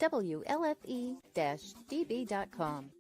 WLFE-DB.com.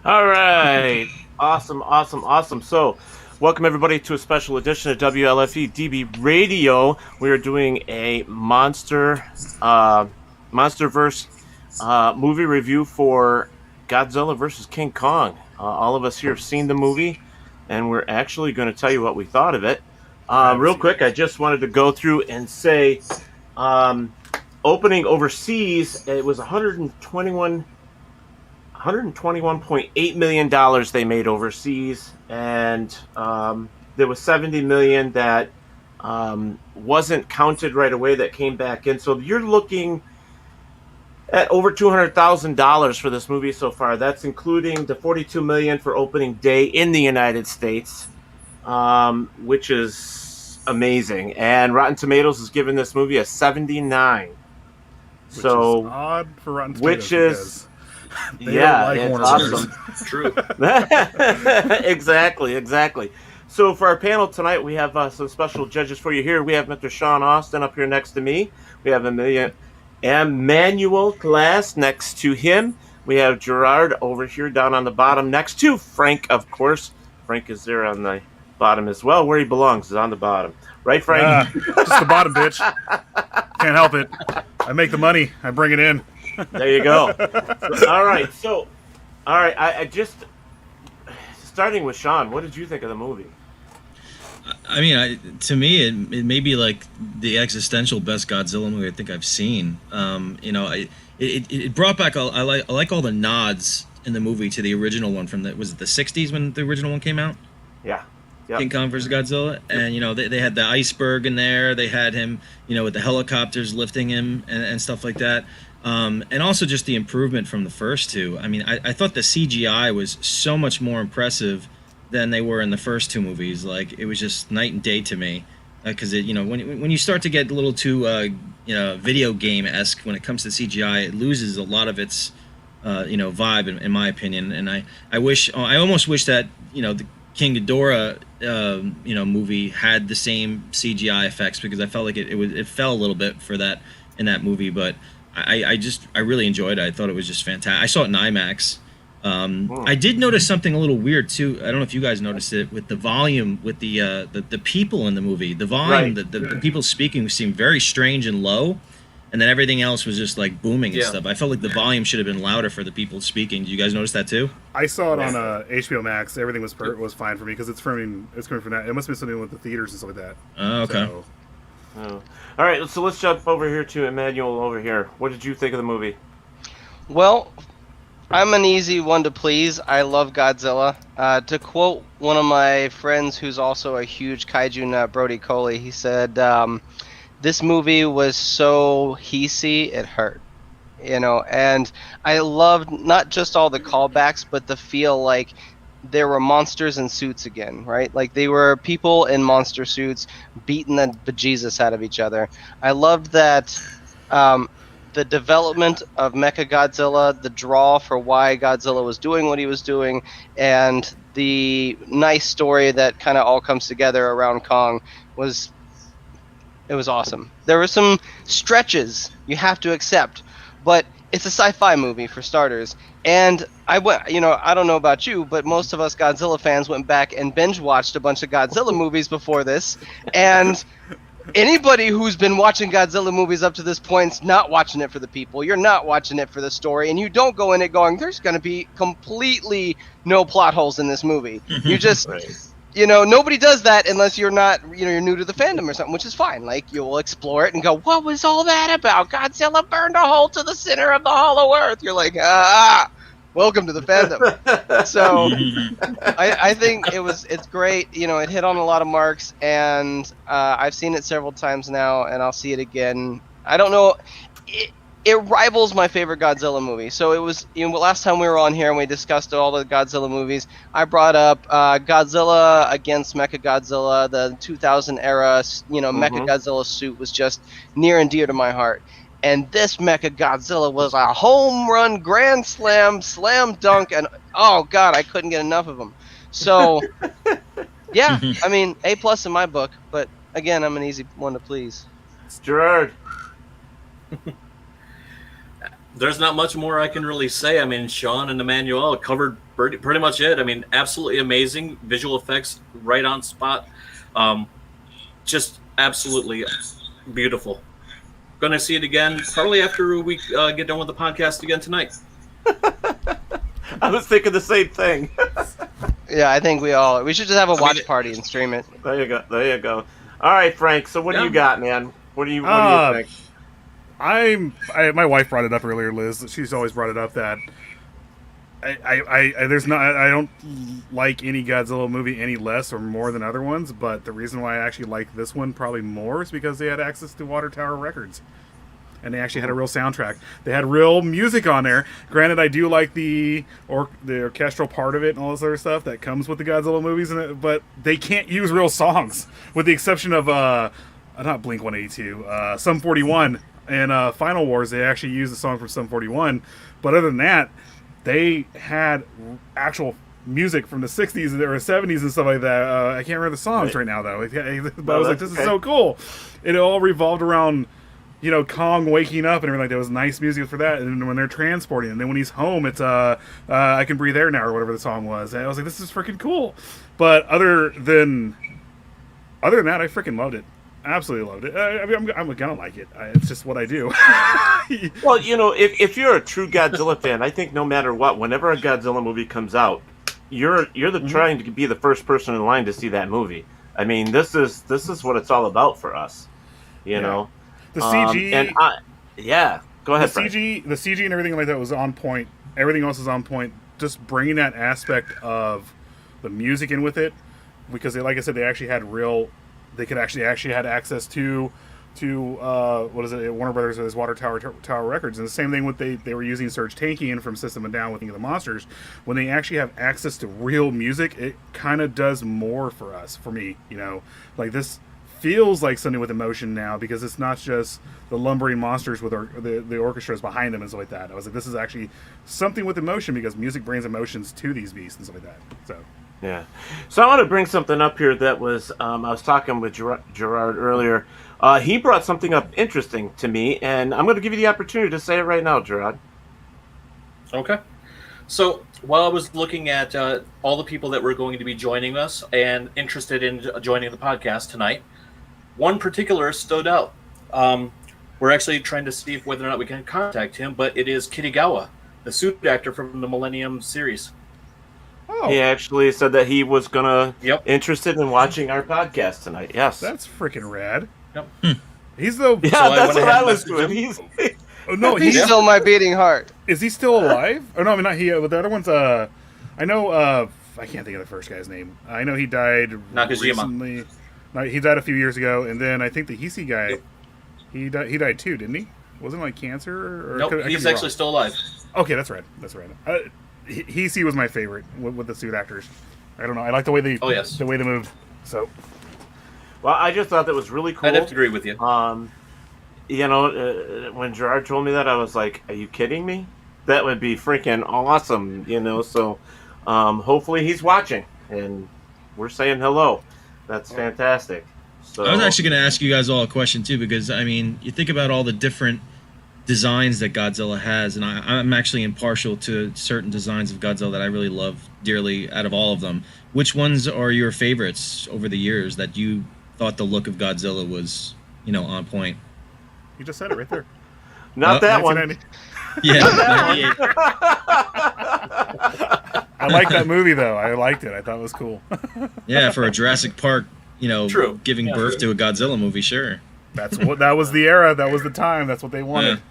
All right. Awesome. So, welcome everybody to a special edition of WLFE-DB Radio. We are doing a MonsterVerse movie review for Godzilla vs. King Kong. All of us here have seen the movie, and we're actually going to tell you what we thought of it. Real quick, I just wanted to go through and say, opening overseas, it was $121.8 million they made overseas, and there was $70 million that wasn't counted right away that came back in. So you're looking at over $200,000 for this movie so far. That's including the $42 million for opening day in the United States, which is amazing. And Rotten Tomatoes is giving this movie a 79. Which is odd for Rotten Tomatoes. Which is... Yeah, it's awesome. True. Exactly. So for our panel tonight, we have some special judges for you here. We have Mr. Sean Austin up here next to me. We have Emmanuel Glass next to him. We have Gerard over here down on the bottom next to Frank, of course. Frank is there on the bottom as well. Where he belongs is on the bottom. Right, Frank? Just the bottom, bitch. Can't help it. I make the money. I bring it in. There you go. All right. I just starting with Sean. What did you think of the movie? I mean, to me, it may be like the existential best Godzilla movie I think I've seen. It brought back. I like all the nods in the movie to the original one from was it the '60s when the original one came out? Yeah. Yep. King Kong vs. Godzilla, and they had the iceberg in there. They had him, with the helicopters lifting him and stuff like that. And also just the improvement from the first two. I mean, I thought the CGI was so much more impressive than they were in the first two movies. Like, it was just night and day to me. Because when you start to get a little too video game-esque when it comes to CGI, it loses a lot of its vibe in my opinion. And I almost wish that the King Ghidorah movie had the same CGI effects, because I felt like it fell a little bit for that in that movie, but I really enjoyed it. I thought it was just fantastic. I saw it in IMAX. I did notice something a little weird too. I don't know if you guys noticed it with the volume, with the people in the movie. The volume, right. the people speaking seemed very strange and low, and then everything else was just like booming and stuff. I felt like the volume should have been louder for the people speaking. Did you guys notice that too? I saw it on HBO Max. Everything was fine for me because it's coming from that. It must be something with the theaters and stuff like that. Oh, okay. So. Oh. All right, so let's jump over here to Emmanuel over here. What did you think of the movie? Well, I'm an easy one to please. I love Godzilla. To quote one of my friends who's also a huge kaiju nut, Brody Coley, he said, this movie was so heesy, it hurt. And I loved not just all the callbacks, but the feel like there were monsters in suits again, right? Like they were people in monster suits beating the bejesus out of each other. I loved that the development of Mechagodzilla, the draw for why Godzilla was doing what he was doing, and the nice story that kind of all comes together around Kong was awesome. There were some stretches you have to accept, but it's a sci-fi movie for starters. And I don't know about you, but most of us Godzilla fans went back and binge watched a bunch of Godzilla movies before this, and anybody who's been watching Godzilla movies up to this point's not watching it for the people. You're not watching it for the story, and you don't go in it going, there's going to be completely no plot holes in this movie. You just, nobody does that unless you're not, you're new to the fandom or something, which is fine. Like, you'll explore it and go, what was all that about? Godzilla burned a hole to the center of the Hollow Earth. You're like, welcome to the fandom. So I think it's great. It hit on a lot of marks, and I've seen it several times now, and I'll see it again. I don't know. It rivals my favorite Godzilla movie. So it was, last time we were on here and we discussed all the Godzilla movies, I brought up Godzilla against Mechagodzilla, the 2000 era, Mechagodzilla suit was just near and dear to my heart. And this Mechagodzilla was a home run, grand slam, slam dunk, and oh god, I couldn't get enough of him. So, yeah, I mean, A+ in my book, but again, I'm an easy one to please. It's Gerard. There's not much more I can really say. I mean, Sean and Emmanuel covered pretty much it. I mean, absolutely amazing visual effects, right on spot. Just absolutely beautiful. Going to see it again probably after we get done with the podcast again tonight. I was thinking the same thing. Yeah, I think we should just have a watch party and stream it. There you go. All right, Frank. So what do you got, man? What do you think? My wife brought it up earlier, Liz. She's always brought it up that I don't like any Godzilla movie any less or more than other ones, but the reason why I actually like this one probably more is because they had access to Water Tower Records. And they actually had a real soundtrack. They had real music on there. Granted, I do like the orchestral part of it and all this other stuff that comes with the Godzilla movies, but they can't use real songs, with the exception of not Blink-182, Sum 41 and Final Wars. They actually used the song from Sum 41, but other than that, they had actual music from the 60s or 70s and stuff like that. I can't remember the songs right now, though. But I was like, this is so cool. It all revolved around, Kong waking up and everything like that. It was nice music for that. And when they're transporting, and then when he's home, it's I Can Breathe Air Now, or whatever the song was. And I was like, this is freaking cool. But other than that, I freaking loved it. Absolutely loved it. I'm gonna like it. It's just what I do. Well, if you're a true Godzilla fan, I think no matter what, whenever a Godzilla movie comes out, you're trying to be the first person in line to see that movie. I mean, this is what it's all about for us. You know, the CG. Go ahead. The CG and everything like that was on point. Everything else is on point. Just bringing that aspect of the music in with it, because like I said, they actually had real. They could actually had access to what is it? Warner Brothers with Water Tower Records, and the same thing with they were using Serge Tankian from System of a Down with King of the Monsters. When they actually have access to real music, it kind of does more for me. Like this feels like something with emotion now, because it's not just the lumbering monsters with the orchestras behind them and stuff like that. I was like, this is actually something with emotion, because music brings emotions to these beasts and stuff like that. So. Yeah. So I want to bring something up here that was, I was talking with Gerard earlier. He brought something up interesting to me, and I'm going to give you the opportunity to say it right now, Gerard. Okay. So while I was looking at all the people that were going to be joining us and interested in joining the podcast tonight, one particular stood out. We're actually trying to see whether or not we can contact him, but it is Kitagawa, the suit actor from the Millennium series. Oh. He actually said that he was interested in watching our podcast tonight. Yes, that's freaking rad. Yep. He's the that's what I was doing. He's he's still my beating heart. Is he still alive? Or no, I mean not he. But the other one's I know. I can't think of the first guy's name. I know he died recently. No, he died a few years ago, and then I think the Heisei guy, he died too, didn't he? Wasn't it like cancer? Or nope, he's actually still alive. Okay, that's right. Heisei was my favorite with the suit actors. I don't know. I like the way they moved. So, well, I just thought that was really cool. I'd have to agree with you. when Gerard told me that, I was like, "Are you kidding me? That would be freaking awesome!" So hopefully he's watching, and we're saying hello. That's fantastic. So I was actually going to ask you guys all a question too, because I mean, you think about all the different designs that Godzilla has, and I'm actually impartial to certain designs of Godzilla that I really love dearly out of all of them. Which ones are your favorites over the years that you thought the look of Godzilla was, on point? You just said it right there. Not that one. 1990. Yeah, 98. I like that movie though. I liked it. I thought it was cool. Yeah, for a Jurassic Park, True. giving birth to a Godzilla movie, sure. That was the era. That was the time. That's what they wanted.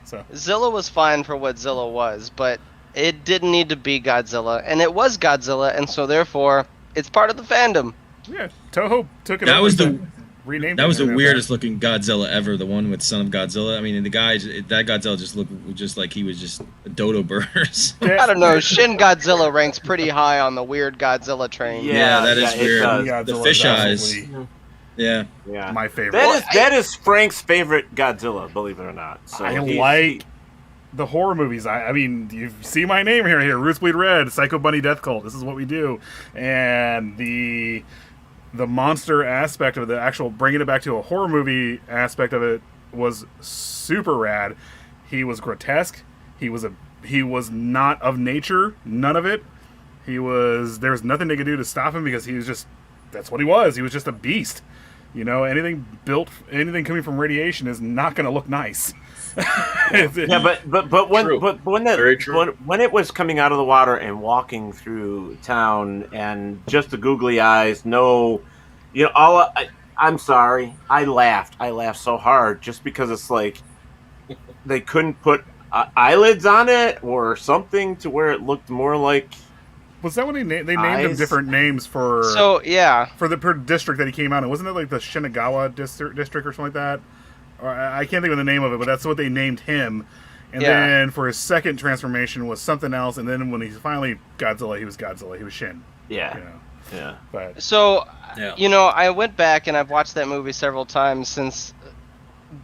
So Zilla was fine for what Zilla was, but it didn't need to be Godzilla, and it was Godzilla, and so therefore it's part of the fandom. yeah, Toho took it. That was the renamed. That was the it. weirdest looking Godzilla ever. The one with Son of Godzilla. I mean, that Godzilla just looked just like he was just a dodo bird. I don't know. Shin Godzilla ranks pretty high on the weird Godzilla train. Yeah, that is weird. does. The Godzilla fish is eyes. absolutely Yeah. Yeah, my favorite. that is Frank's favorite Godzilla, believe it or not. So I like the horror movies. I mean, you see my name here. Roots Bleed Red, Psycho Bunny Death Cult. This is what we do. And the monster aspect of the actual bringing it back to a horror movie aspect of it was super rad. He was grotesque. He was not of nature. None of it. There was nothing they could do to stop him because he was just, that's what he was. He was just a beast. Anything coming from radiation is not going to look nice. Yeah, but when it was coming out of the water and walking through town and just the googly eyes, I'm sorry, I laughed so hard just because it's like they couldn't put eyelids on it or something to where it looked more like. Was that when they named him different names for? So yeah, for the per district that he came out in, wasn't it like the Shinagawa district or something like that? Or I can't think of the name of it, but that's what they named him. And then for his second transformation was something else, and then when he's finally Godzilla, he was Godzilla. He was Shin. Yeah. Yeah. But so I went back and I've watched that movie several times since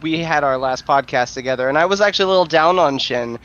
we had our last podcast together, and I was actually a little down on Shin.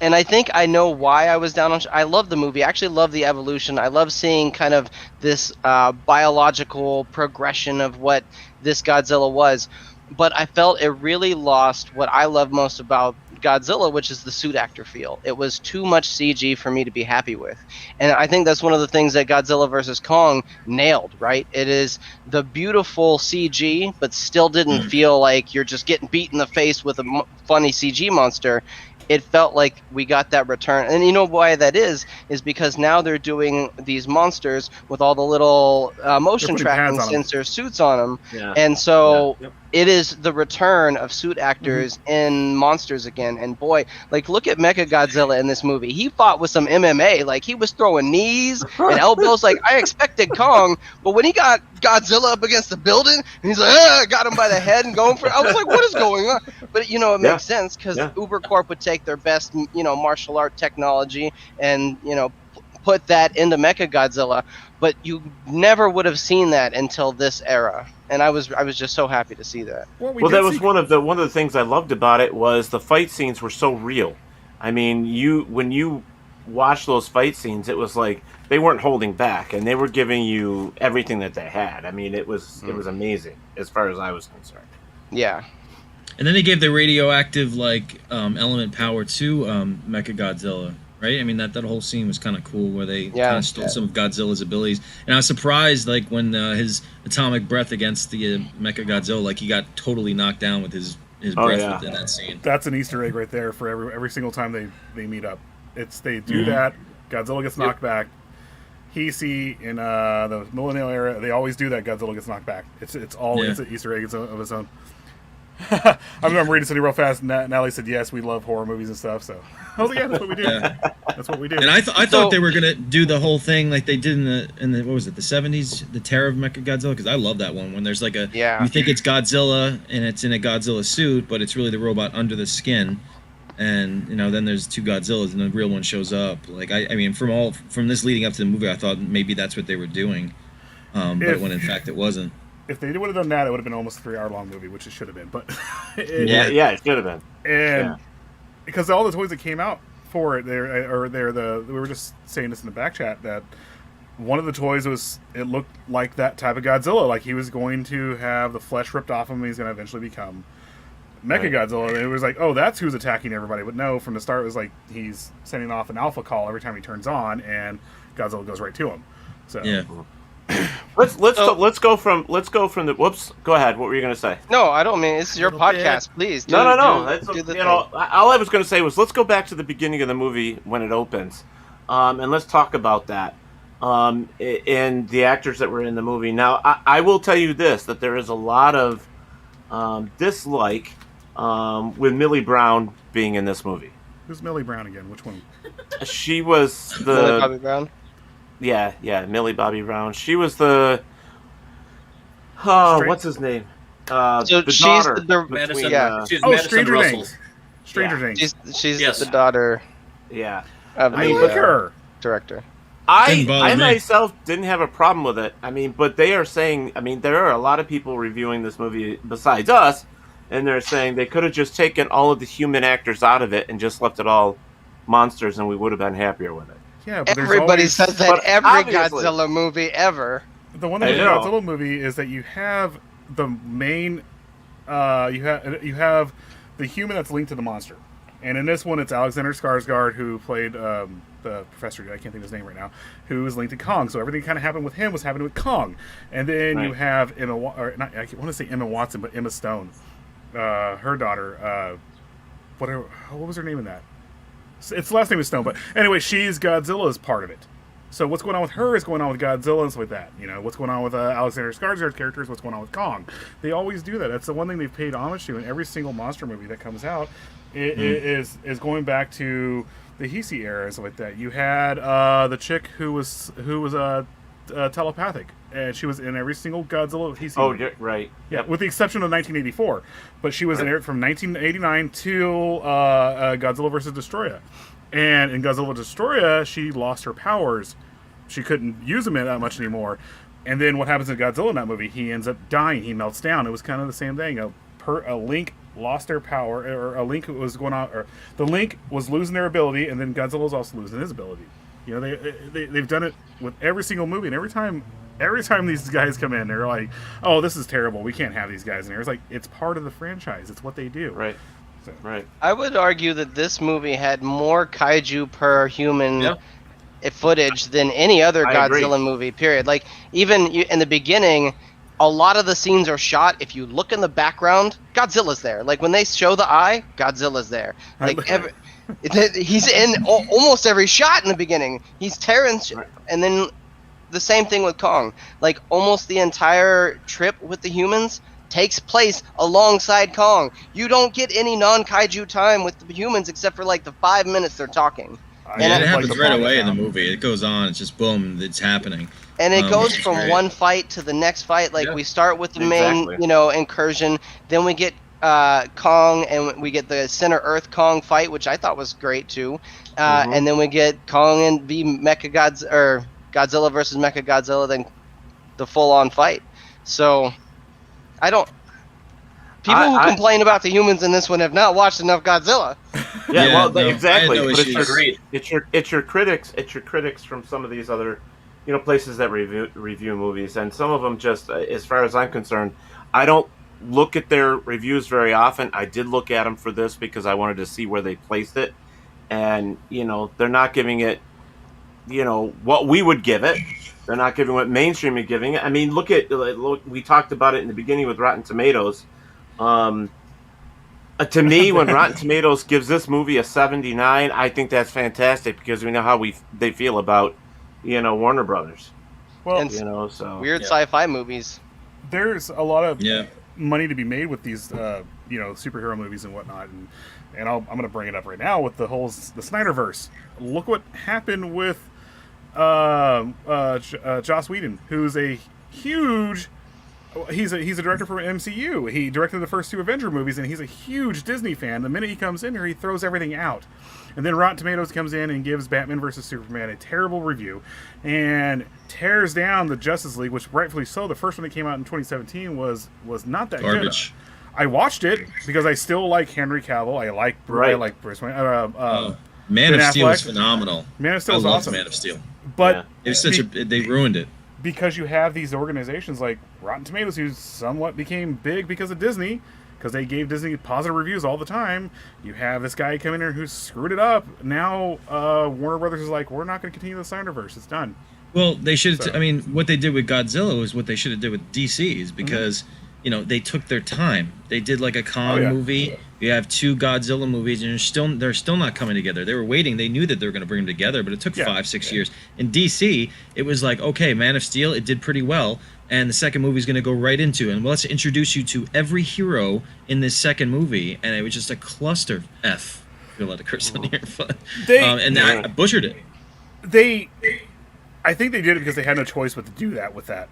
And I think I know why I was down on. I love the movie. I actually love the evolution. I love seeing kind of this biological progression of what this Godzilla was. But I felt it really lost what I love most about Godzilla, which is the suit actor feel. It was too much CG for me to be happy with. And I think that's one of the things that Godzilla vs. Kong nailed, right? It is the beautiful CG, but still didn't feel like you're just getting beat in the face with a funny CG monster. It felt like we got that return. And you know why that is because now they're doing these monsters with all the little motion tracking sensor suits on them. Yeah. And so it is the return of suit actors in monsters again. And boy, like look at Mechagodzilla in this movie. He fought with some MMA. Like he was throwing knees and elbows. Like I expected Kong, but when he got Godzilla up against the building, and he's like, got him by the head and going for it. I was like, what is going on? But it makes sense because Ubercorp would take their best, martial art technology and, put that into Mechagodzilla. But you never would have seen that until this era. And I was just so happy to see that. Well, that was one of the things I loved about it was the fight scenes were so real. I mean, when you watch those fight scenes, it was like they weren't holding back, and they were giving you everything that they had. I mean, it was amazing as far as I was concerned. Yeah. And then they gave the radioactive element power to Mechagodzilla, right? I mean that whole scene was kind of cool where they kind of stole some of Godzilla's abilities. And I was surprised when his atomic breath against the Mechagodzilla, he got totally knocked down with his breath within that scene. That's an Easter egg right there for every single time they meet up. They do that. Godzilla gets knocked back. In the millennial era, they always do that. Godzilla gets knocked back. It's an Easter egg of its own. I'm reading something real fast. Natalie said, "Yes, we love horror movies and stuff." So I was like, "Yeah, that's what we do. That's what we do." And I thought they were gonna do the whole thing like they did in the what was it, the 70s, the Terror of Mechagodzilla, because I love that one when there's you think it's Godzilla and it's in a Godzilla suit, but it's really the robot under the skin. And then there's two Godzillas, and the real one shows up. I mean, from this leading up to the movie, I thought maybe that's what they were doing, but when in fact it wasn't. if they would have done that, it would have been almost a 3-hour long movie, which it should have been. But yeah, it should have been. And because all the toys that came out for it, we were just saying this in the back chat that one of the toys it looked like that type of Godzilla, like he was going to have the flesh ripped off him and he's going to eventually become Mechagodzilla. And it was like, oh, that's who's attacking everybody. But no, from the start it was like he's sending off an alpha call every time he turns on, and Godzilla goes right to him. So Yeah. Let's go from the whoops. Go ahead. What were you going to say? No, I don't mean it's your podcast. Please. No. Do the thing. All I was going to say was let's go back to the beginning of the movie when it opens, and let's talk about that. And the actors that were in the movie. Now, I will tell you this: that there is a lot of dislike with Millie Brown being in this movie. Who's Millie Brown again? Which one? She was the Millie Bobby Brown. Yeah, Millie Bobby Brown. She was the what's his name? So the she's daughter. Madison, she's Oh, Madison Stranger Russell. Things. Stranger Things. She's Yes. the daughter Yeah, of I the like her. director. Didn't bother I me. myself didn't have a problem with it. I mean, but they are saying, I mean, there are a lot of people reviewing this movie besides us, and they're saying they could have just taken all of the human actors out of it and just left it all monsters, and we would have been happier with it. Yeah, but there's Everybody always, says that but every obviously- Godzilla movie ever. the one thing I with the know. Godzilla movie is that you have the main, you have the human that's linked to the monster, and in this one it's Alexander Skarsgård, who played the professor. I can't think of his name right now. Who is linked to Kong. So everything kind of happened with him was happening with Kong, and then you have Emma, or not, I want to say Emma Watson, but Emma Stone, her daughter. What was her name in that? Its last name is Stone, but anyway, she's Godzilla's part of it. So what's going on with her is going on with Godzilla and stuff like that. You know, what's going on with Alexander Skarsgård's characters, what's going on with Kong. They always do that. That's the one thing they've paid homage to in every single monster movie that comes out. Is going back to the Heisei era and stuff like that. You had the chick who was telepathic, and she was in every single Godzilla Heisei movie. Oh, right. Yeah, with the exception of 1984. But she was in it from 1989 till Godzilla vs. Destroya. And in Godzilla Destroya, she lost her powers. She couldn't use them that much anymore. And then what happens in Godzilla in that movie? He ends up dying. He melts down. It was kind of the same thing. A Link lost their power, or a Link was going on, or the Link was losing their ability, and then Godzilla was also losing his ability. You know, they've done it with every single movie, and every time these guys come in, they're like, "Oh, this is terrible. We can't have these guys in here." It's like it's part of the franchise. It's what they do. Right. So. Right. I would argue that this movie had more kaiju per human footage than any other I agree. Godzilla movie, period. Like, even in the beginning, a lot of the scenes are shot. If you look in the background, Godzilla's there. Like, when they show the eye, Godzilla's there. Like, he's in almost every shot in the beginning. He's tearing and then the same thing with Kong. Like, almost the entire trip with the humans takes place alongside Kong. You don't get any non-kaiju time with the humans except for like the 5 minutes they're talking. Yeah, it happens right away in the movie. It goes on. It's just boom. It's happening. And it goes it's from great. one fight to the next fight. Like, we start with the main, incursion. Then we get Kong, and we get the Center Earth Kong fight, which I thought was great too. And then we get Kong and Godzilla versus Mechagodzilla, then the full-on fight. So, I don't. People who complain about the humans in this one have not watched enough Godzilla. Exactly. I had no But issues. it's your critics. It's your critics from some of these other, places that review movies, and some of them just, as far as I'm concerned, I don't look at their reviews very often. I did look at them for this because I wanted to see where they placed it, and they're not giving it, what we would give it. They're not giving what mainstream is giving it. I mean, look, we talked about it in the beginning with Rotten Tomatoes. To me, when Rotten Tomatoes gives this movie a 79, I think that's fantastic because we know how they feel about, Warner Brothers. Well, And so weird sci-fi movies. there's a lot of money to be made with these, superhero movies and whatnot, and I'm going to bring it up right now with the Snyderverse. Look what happened with Joss Whedon, who's a huge He's a director for MCU. He directed the first 2 Avenger movies, and he's a huge Disney fan. The minute he comes in here, he throws everything out. And then Rotten Tomatoes comes in and gives Batman vs. Superman a terrible review and tears down the Justice League, which rightfully so. The first one that came out in 2017 was not that Garbage. good. I watched it because I still like Henry Cavill. I like Bruce Wayne. Man Ben of Steel Affleck. is phenomenal. Man of Steel is I loved awesome. Man of Steel. But It was they ruined it. because you have these organizations like Rotten Tomatoes, who somewhat became big because of Disney, because they gave Disney positive reviews all the time. You have this guy come in here who screwed it up. Now Warner Brothers is like, we're not going to continue the Snyderverse. It's done. Well, they should. So- I mean, what they did with Godzilla was what they should have did with DC's, because they took their time. They did like a Kong movie. You have 2 Godzilla movies, and they're still not coming together. They were waiting. They knew that they were going to bring them together, but it took 5-6 years. In DC, it was like, okay, Man of Steel, it did pretty well, and the second movie is going to go right into it. And let's introduce you to every hero in this second movie, and it was just a cluster F. You're allowed to curse on here, but I butchered it. I think they did it because they had no choice but to do that with that.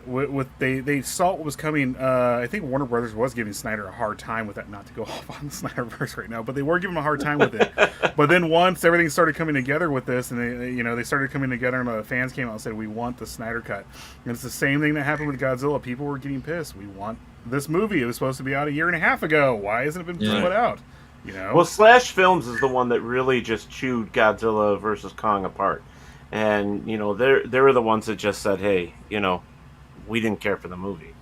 They saw what was coming. I think Warner Brothers was giving Snyder a hard time with that, not to go off on the Snyderverse right now, but they were giving him a hard time with it. But then once everything started coming together with this, and they started coming together, and the fans came out and said, we want the Snyder cut. And it's the same thing that happened with Godzilla. People were getting pissed. We want this movie. It was supposed to be out a year and a half ago. Why hasn't it been put out? Well, Slash Films is the one that really just chewed Godzilla versus Kong apart. And, they were the ones that just said, hey, we didn't care for the movie.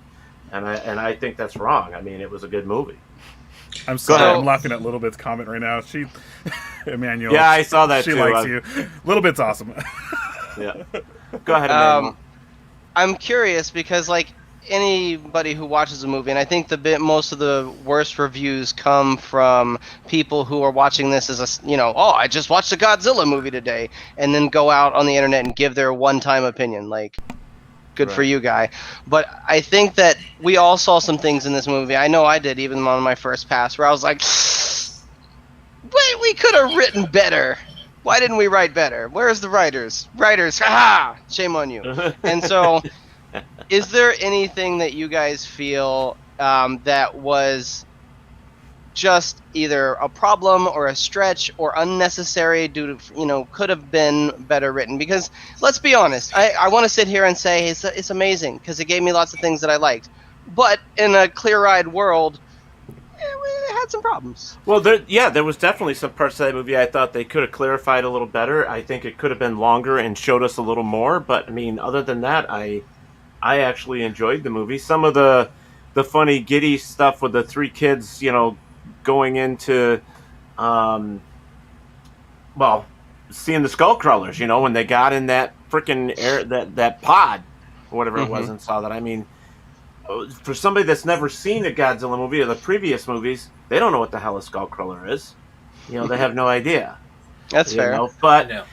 And I think that's wrong. I mean, it was a good movie. I'm sorry, I'm laughing at Little Bit's comment right now. Emmanuel. Yeah, I saw that she too. likes you. Little Bit's awesome. Yeah. Go ahead, Emmanuel. I'm curious because, like, anybody who watches a movie, and I think most of the worst reviews come from people who are watching this as I just watched a Godzilla movie today, and then go out on the internet and give their one-time opinion. Like, good for you, guy. But I think that we all saw some things in this movie. I know I did, even on my first pass, where I was like, wait, we could have written better. Why didn't we write better? Where's the writers? Writers, haha! Shame on you. And so, is there anything that you guys feel that was just either a problem or a stretch or unnecessary due to, could have been better written? Because let's be honest, I want to sit here and say it's amazing because it gave me lots of things that I liked. But in a clear-eyed world, it had some problems. Well, there was definitely some parts of that movie I thought they could have clarified a little better. I think it could have been longer and showed us a little more. But, I mean, other than that, I actually enjoyed the movie. Some of the funny, giddy stuff with the 3 kids, going into, seeing the skull crawlers, when they got in that freaking air, that pod, or whatever it was, and saw that. I mean, for somebody that's never seen a Godzilla movie or the previous movies, they don't know what the hell a skull crawler is. They have no idea. That's fair. But,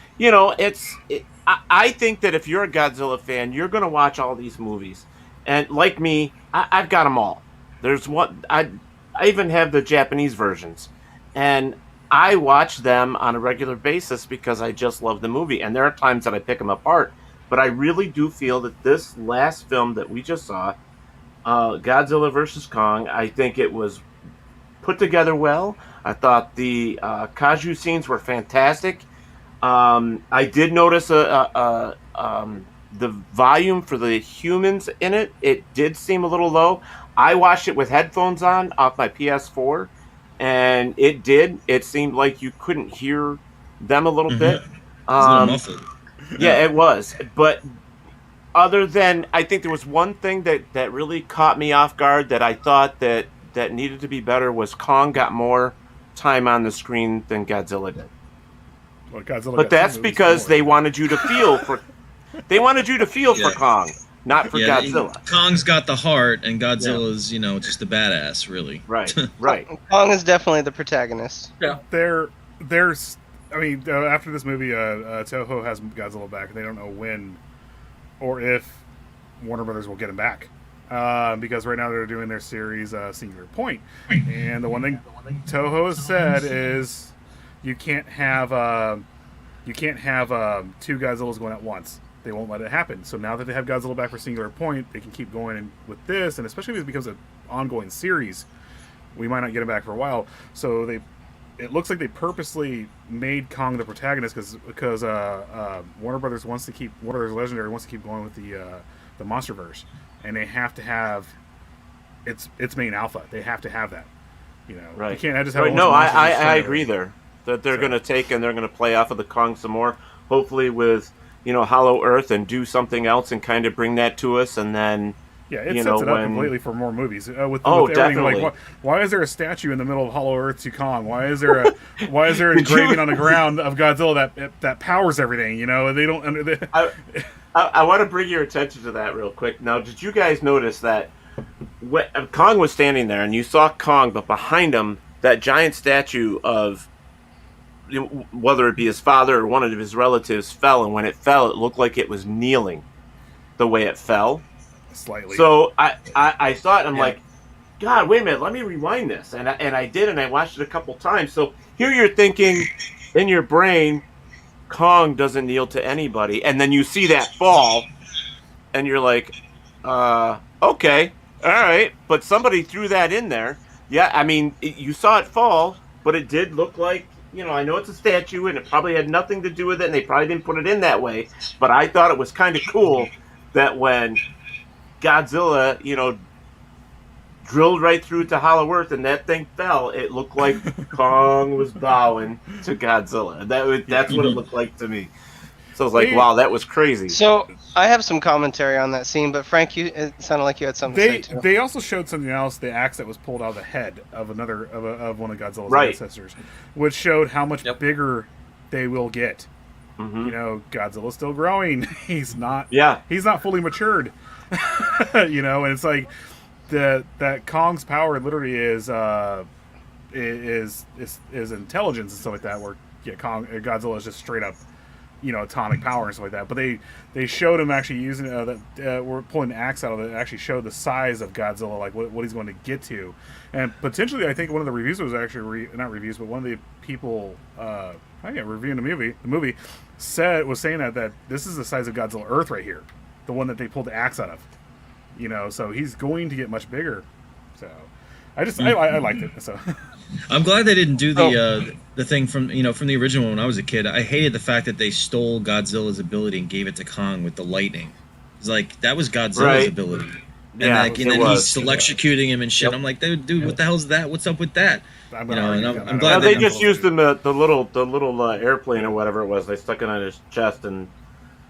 I think that if you're a Godzilla fan, you're going to watch all these movies. And like me, I've got them all. There's one, I even have the Japanese versions. And I watch them on a regular basis because I just love the movie. And there are times that I pick them apart. But I really do feel that this last film that we just saw, Godzilla vs. Kong, I think it was put together well. I thought the kaiju scenes were fantastic. I did notice the volume for the humans in it. It did seem a little low. I watched it with headphones on off my PS4, and it seemed like you couldn't hear them a little bit. Yeah, it was. But other than, I think there was one thing that really caught me off guard that I thought that needed to be better was Kong got more time on the screen than Godzilla did. Well, Godzilla but that's because they wanted you to feel for for Kong, not for Godzilla. Kong's got the heart, and Godzilla's just a badass, really. Right, right. Kong is definitely the protagonist. Yeah. There's, I mean, after this movie, Toho has Godzilla back, and they don't know when or if Warner Brothers will get him back. Because right now they're doing their series Singular Point, and the one thing Toho has said is you can't have 2 Godzillas going at once. They won't let it happen. So now that they have Godzilla back for Singular Point, they can keep going with this, and especially if it becomes an ongoing series, we might not get him back for a while. So it looks like they purposely made Kong the protagonist because Warner Brothers Legendary wants to keep going with the MonsterVerse, and they have to have its main alpha. They have to have that. You know, right? You can't just have. No, I agree there that they're going to take and they're going to play off of the Kong some more. Hopefully with Hollow Earth and do something else and kind of bring that to us, and then it sets it up completely for more movies. With definitely. Everything, like, why is there a statue in the middle of Hollow Earth to Kong? Why is there an engraving on the ground of Godzilla that powers everything? They don't. I want to bring your attention to that real quick. Now, did you guys notice that when Kong was standing there and you saw Kong, but behind him, that giant statue of, whether it be his father or one of his relatives, fell, and when it fell, it looked like it was kneeling the way it fell. Slightly. So I saw it and I'm like, God, wait a minute, let me rewind this. And I did, and I watched it a couple times. So here you're thinking in your brain, Kong doesn't kneel to anybody. And then you see that fall, and you're like, okay, all right. But somebody threw that in there. Yeah, I mean, you saw it fall, but it did look like, I know it's a statue, and it probably had nothing to do with it, and they probably didn't put it in that way. But I thought it was kind of cool that when Godzilla, drilled right through to Hollow Earth and that thing fell, it looked like Kong was bowing to Godzilla. That's what it looked like to me. So I was like, wow, that was crazy. So I have some commentary on that scene, but Frank, it sounded like you had something to say too. They also showed something else, the axe that was pulled out of the head of of one of Godzilla's ancestors, which showed how much bigger they will get. Mm-hmm. Godzilla's still growing. He's not fully matured. And it's like that Kong's power literally is intelligence and stuff like that, where Godzilla is just straight up atomic power and stuff like that. But they showed him actually using we're pulling the axe out of it. It actually showed the size of Godzilla, like what he's going to get to, and potentially I think one of the reviews was actually not reviews, but one of the people reviewing the movie was saying that this is the size of Godzilla Earth right here, the one that they pulled the axe out of. So he's going to get much bigger. So I liked it. So I'm glad they didn't do the thing from the original when I was a kid. I hated the fact that they stole Godzilla's ability and gave it to Kong with the lightning. It's like that was Godzilla's ability, and then he's electrocuting him and shit. I'm like, dude, what the hell's that? What's up with that? I'm glad they just used him the little airplane or whatever it was. They stuck it on his chest and.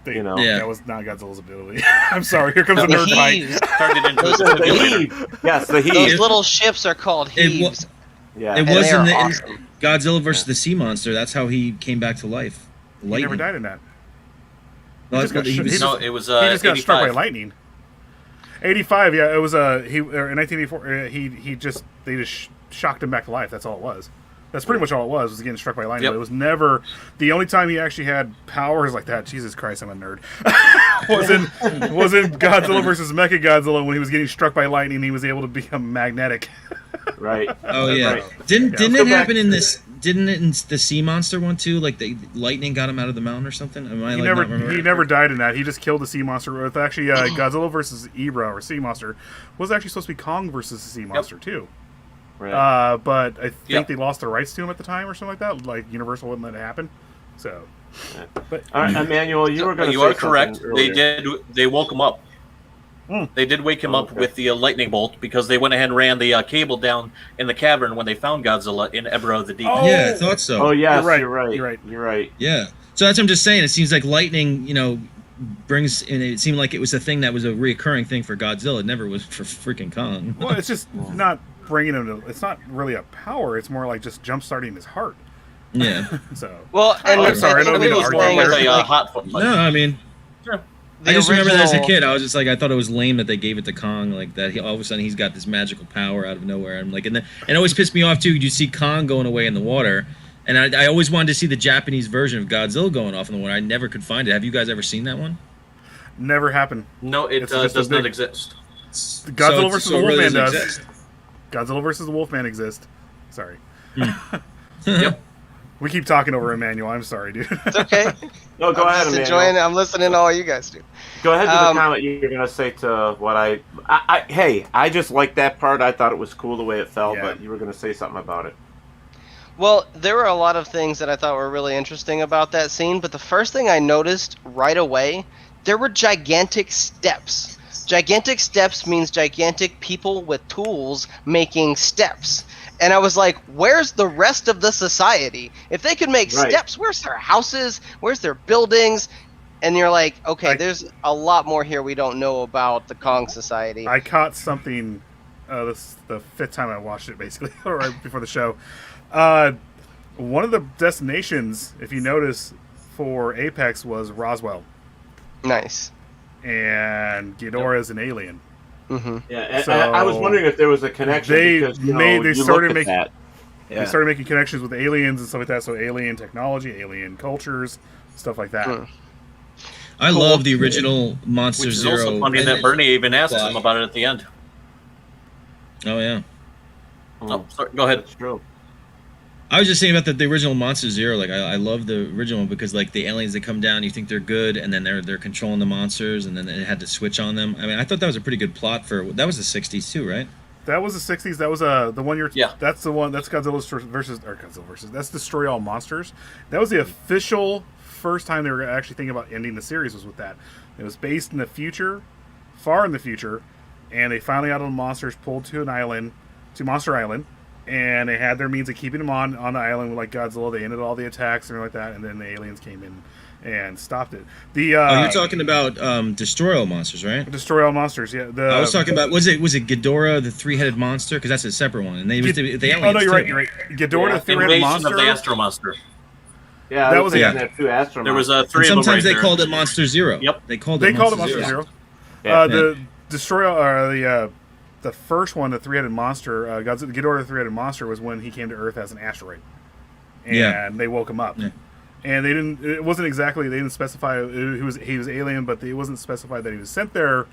That was not Godzilla's ability. I'm sorry. Here comes the nerd fight. Turned it into the heave. Yes, the heave. Those little ships are called heaves. It was in Godzilla versus the Sea Monster. That's how he came back to life. He never died in that. It was. He just got struck by lightning. 85. Yeah, it was. In 1984. They just shocked him back to life. That's all it was. That's pretty much all it was getting struck by lightning. Yep. But it was never the only time he actually had powers like that. Jesus Christ, I'm a nerd. was in Godzilla versus Mechagodzilla when he was getting struck by lightning. He was able to become magnetic. Right. Oh yeah. Right. Didn't it happen in this? Didn't it in the Sea Monster one too? Like the lightning got him out of the mountain or something? He never died in that. He just killed the Sea Monster. With actually Godzilla versus Ibra or Sea Monster was actually supposed to be Kong versus the Sea Monster too. Right. But I think they lost the rights to him at the time or something like that. Like Universal wouldn't let it happen. So, but Emmanuel, you were going to. You are correct. They woke him up. They did wake him up with the lightning bolt because they went ahead and ran the cable down in the cavern when they found Godzilla in Ebra the Deep. Oh, yeah, I thought so. Oh yes, you're right. Yeah. So that's what I'm just saying. It seems like lightning, brings, and it seemed like it was a thing that was a reoccurring thing for Godzilla. It never was for freaking Kong. Well, it's just not bringing him to. It's not really a power. It's more like just jump starting his heart. Yeah. So. Well, and I'm sorry. I don't mean to argue. No, I mean. Sure. I just remember that as a kid, I was just like, I thought it was lame that they gave it to Kong, like that. All of a sudden, he's got this magical power out of nowhere. I'm like, and it always pissed me off too. You see Kong going away in the water, and I always wanted to see the Japanese version of Godzilla going off in the water. I never could find it. Have you guys ever seen that one? Never happened. No, it does not exist. Godzilla versus the Wolfman does. Godzilla versus the Wolfman exists. Sorry. Yep. We keep talking over Emmanuel. I'm sorry, dude. It's okay. No, go ahead, I'm just Emmanuel. enjoying it. I'm listening to all you guys do. Go ahead with the comment you're going to say to what I just like that part. I thought it was cool the way it fell, Yeah. but you were going to say something about it. Well, there were a lot of things that I thought were really interesting about that scene, but the first thing I noticed right away, there were gigantic steps. Gigantic steps means gigantic people with tools making steps. And I was like, where's the rest of the society? If they could make Right. steps, where's their houses? Where's their buildings? And you're like, okay, there's a lot more here we don't know about the Kong society. I caught something. This is the 5th time I watched it, basically, right before the show. One of the destinations, if you notice, for Apex was Roswell, Nice. and Ghidorah is an alien. Mm-hmm. Yeah, and So I was wondering if there was a connection. they because, made- they you started look at making- that. Yeah. They started making connections with aliens and stuff like that. So alien technology, alien cultures, stuff like that. Hmm. I love the original Monster Which is Zero. also funny that Bernie even asked him about it at the end. Oh yeah. Oh, sorry. Go ahead. That's true. I was just saying about the original Monster Zero. Like I love the original one because like the aliens that come down, you think they're good, and then they're controlling the monsters, and then it had to switch on them. I mean, I thought that was a pretty good plot for that was the '60s too, right? That was the 60s. That was the one you're. Yeah. That's the one. That's Godzilla versus. That's Destroy All Monsters. That was the official first time they were actually thinking about ending the series. Was with that. It was based in the future, far in the future, and they finally got all the monsters pulled to an island, to Monster Island, and they had their means of keeping them on the island with like Godzilla. They ended all the attacks and everything like that, and then the aliens came in and stopped it. The you're talking about Destroy All Monsters, right? Destroy All Monsters. Yeah. I was talking about was it Ghidorah, the 3-headed monster? Because that's a separate one, and they was the aliens. Oh no, you're right. too. You're right. Ghidorah, the 3-headed Invasion monster. of the Astro Monster. Yeah, That I was was a- thinking that too. Astro There was Monster. a three And of them right sometimes they there. called it Monster Zero. Yep. They called it Monster Zero. Yeah. The Destroy or the first one, the 3-headed monster, Ghidorah, the 3-headed monster, was when he came to Earth as an asteroid, and Yeah. they woke him up. Yeah. And they didn't. It wasn't exactly. They didn't specify he was alien, but it wasn't specified that he was sent there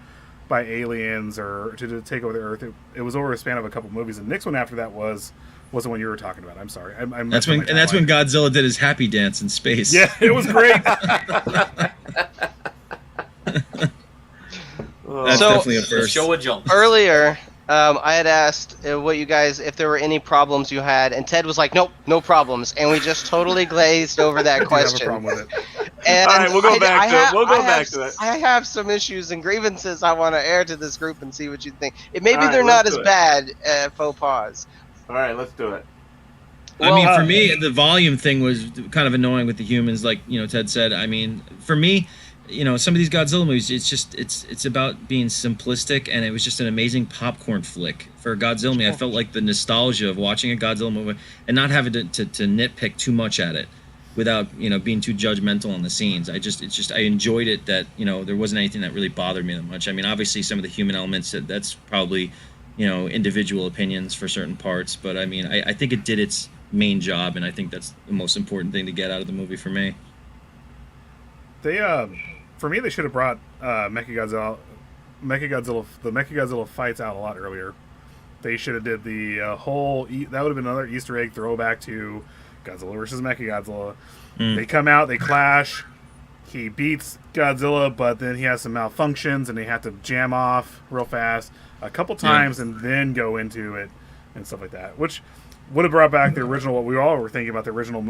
by aliens or to take over the Earth. It was over a span of a couple movies. And the next one after that wasn't the one you were talking about. I'm sorry. That's when Godzilla did his happy dance in space. Yeah, it was great. That's So- definitely a first. Show a jump. Earlier, I had asked what you guys, if there were any problems you had, and Ted was like, "Nope, no problems," and we just totally glazed over that I have a question. problem with it. And All right, we'll go back to it. We'll go back to it. I have some issues and grievances I want to air to this group and see what you think. Maybe All right, they're not let's as do it. bad faux pas. All right, let's do it. I mean, Well, for me, the volume thing was kind of annoying with the humans, like Ted said. I mean, for me, some of these Godzilla movies, it's about being simplistic, and it was just an amazing popcorn flick for Godzilla. Me, I felt like the nostalgia of watching a Godzilla movie and not having to nitpick too much at it, without being too judgmental on the scenes. I enjoyed it that there wasn't anything that really bothered me that much. I mean, obviously some of the human elements that's probably individual opinions for certain parts, but I mean, I think it did its main job, and I think that's the most important thing to get out of the movie for me. They for me, they should have brought Mechagodzilla. The Mechagodzilla fights out a lot earlier. They should have did the whole. That would have been another Easter egg throwback to Godzilla versus Mechagodzilla. They come out, they clash. He beats Godzilla, but then he has some malfunctions, and they have to jam off real fast a couple times, and then go into it and stuff like that. Which would have brought back the original. What we all were thinking about the original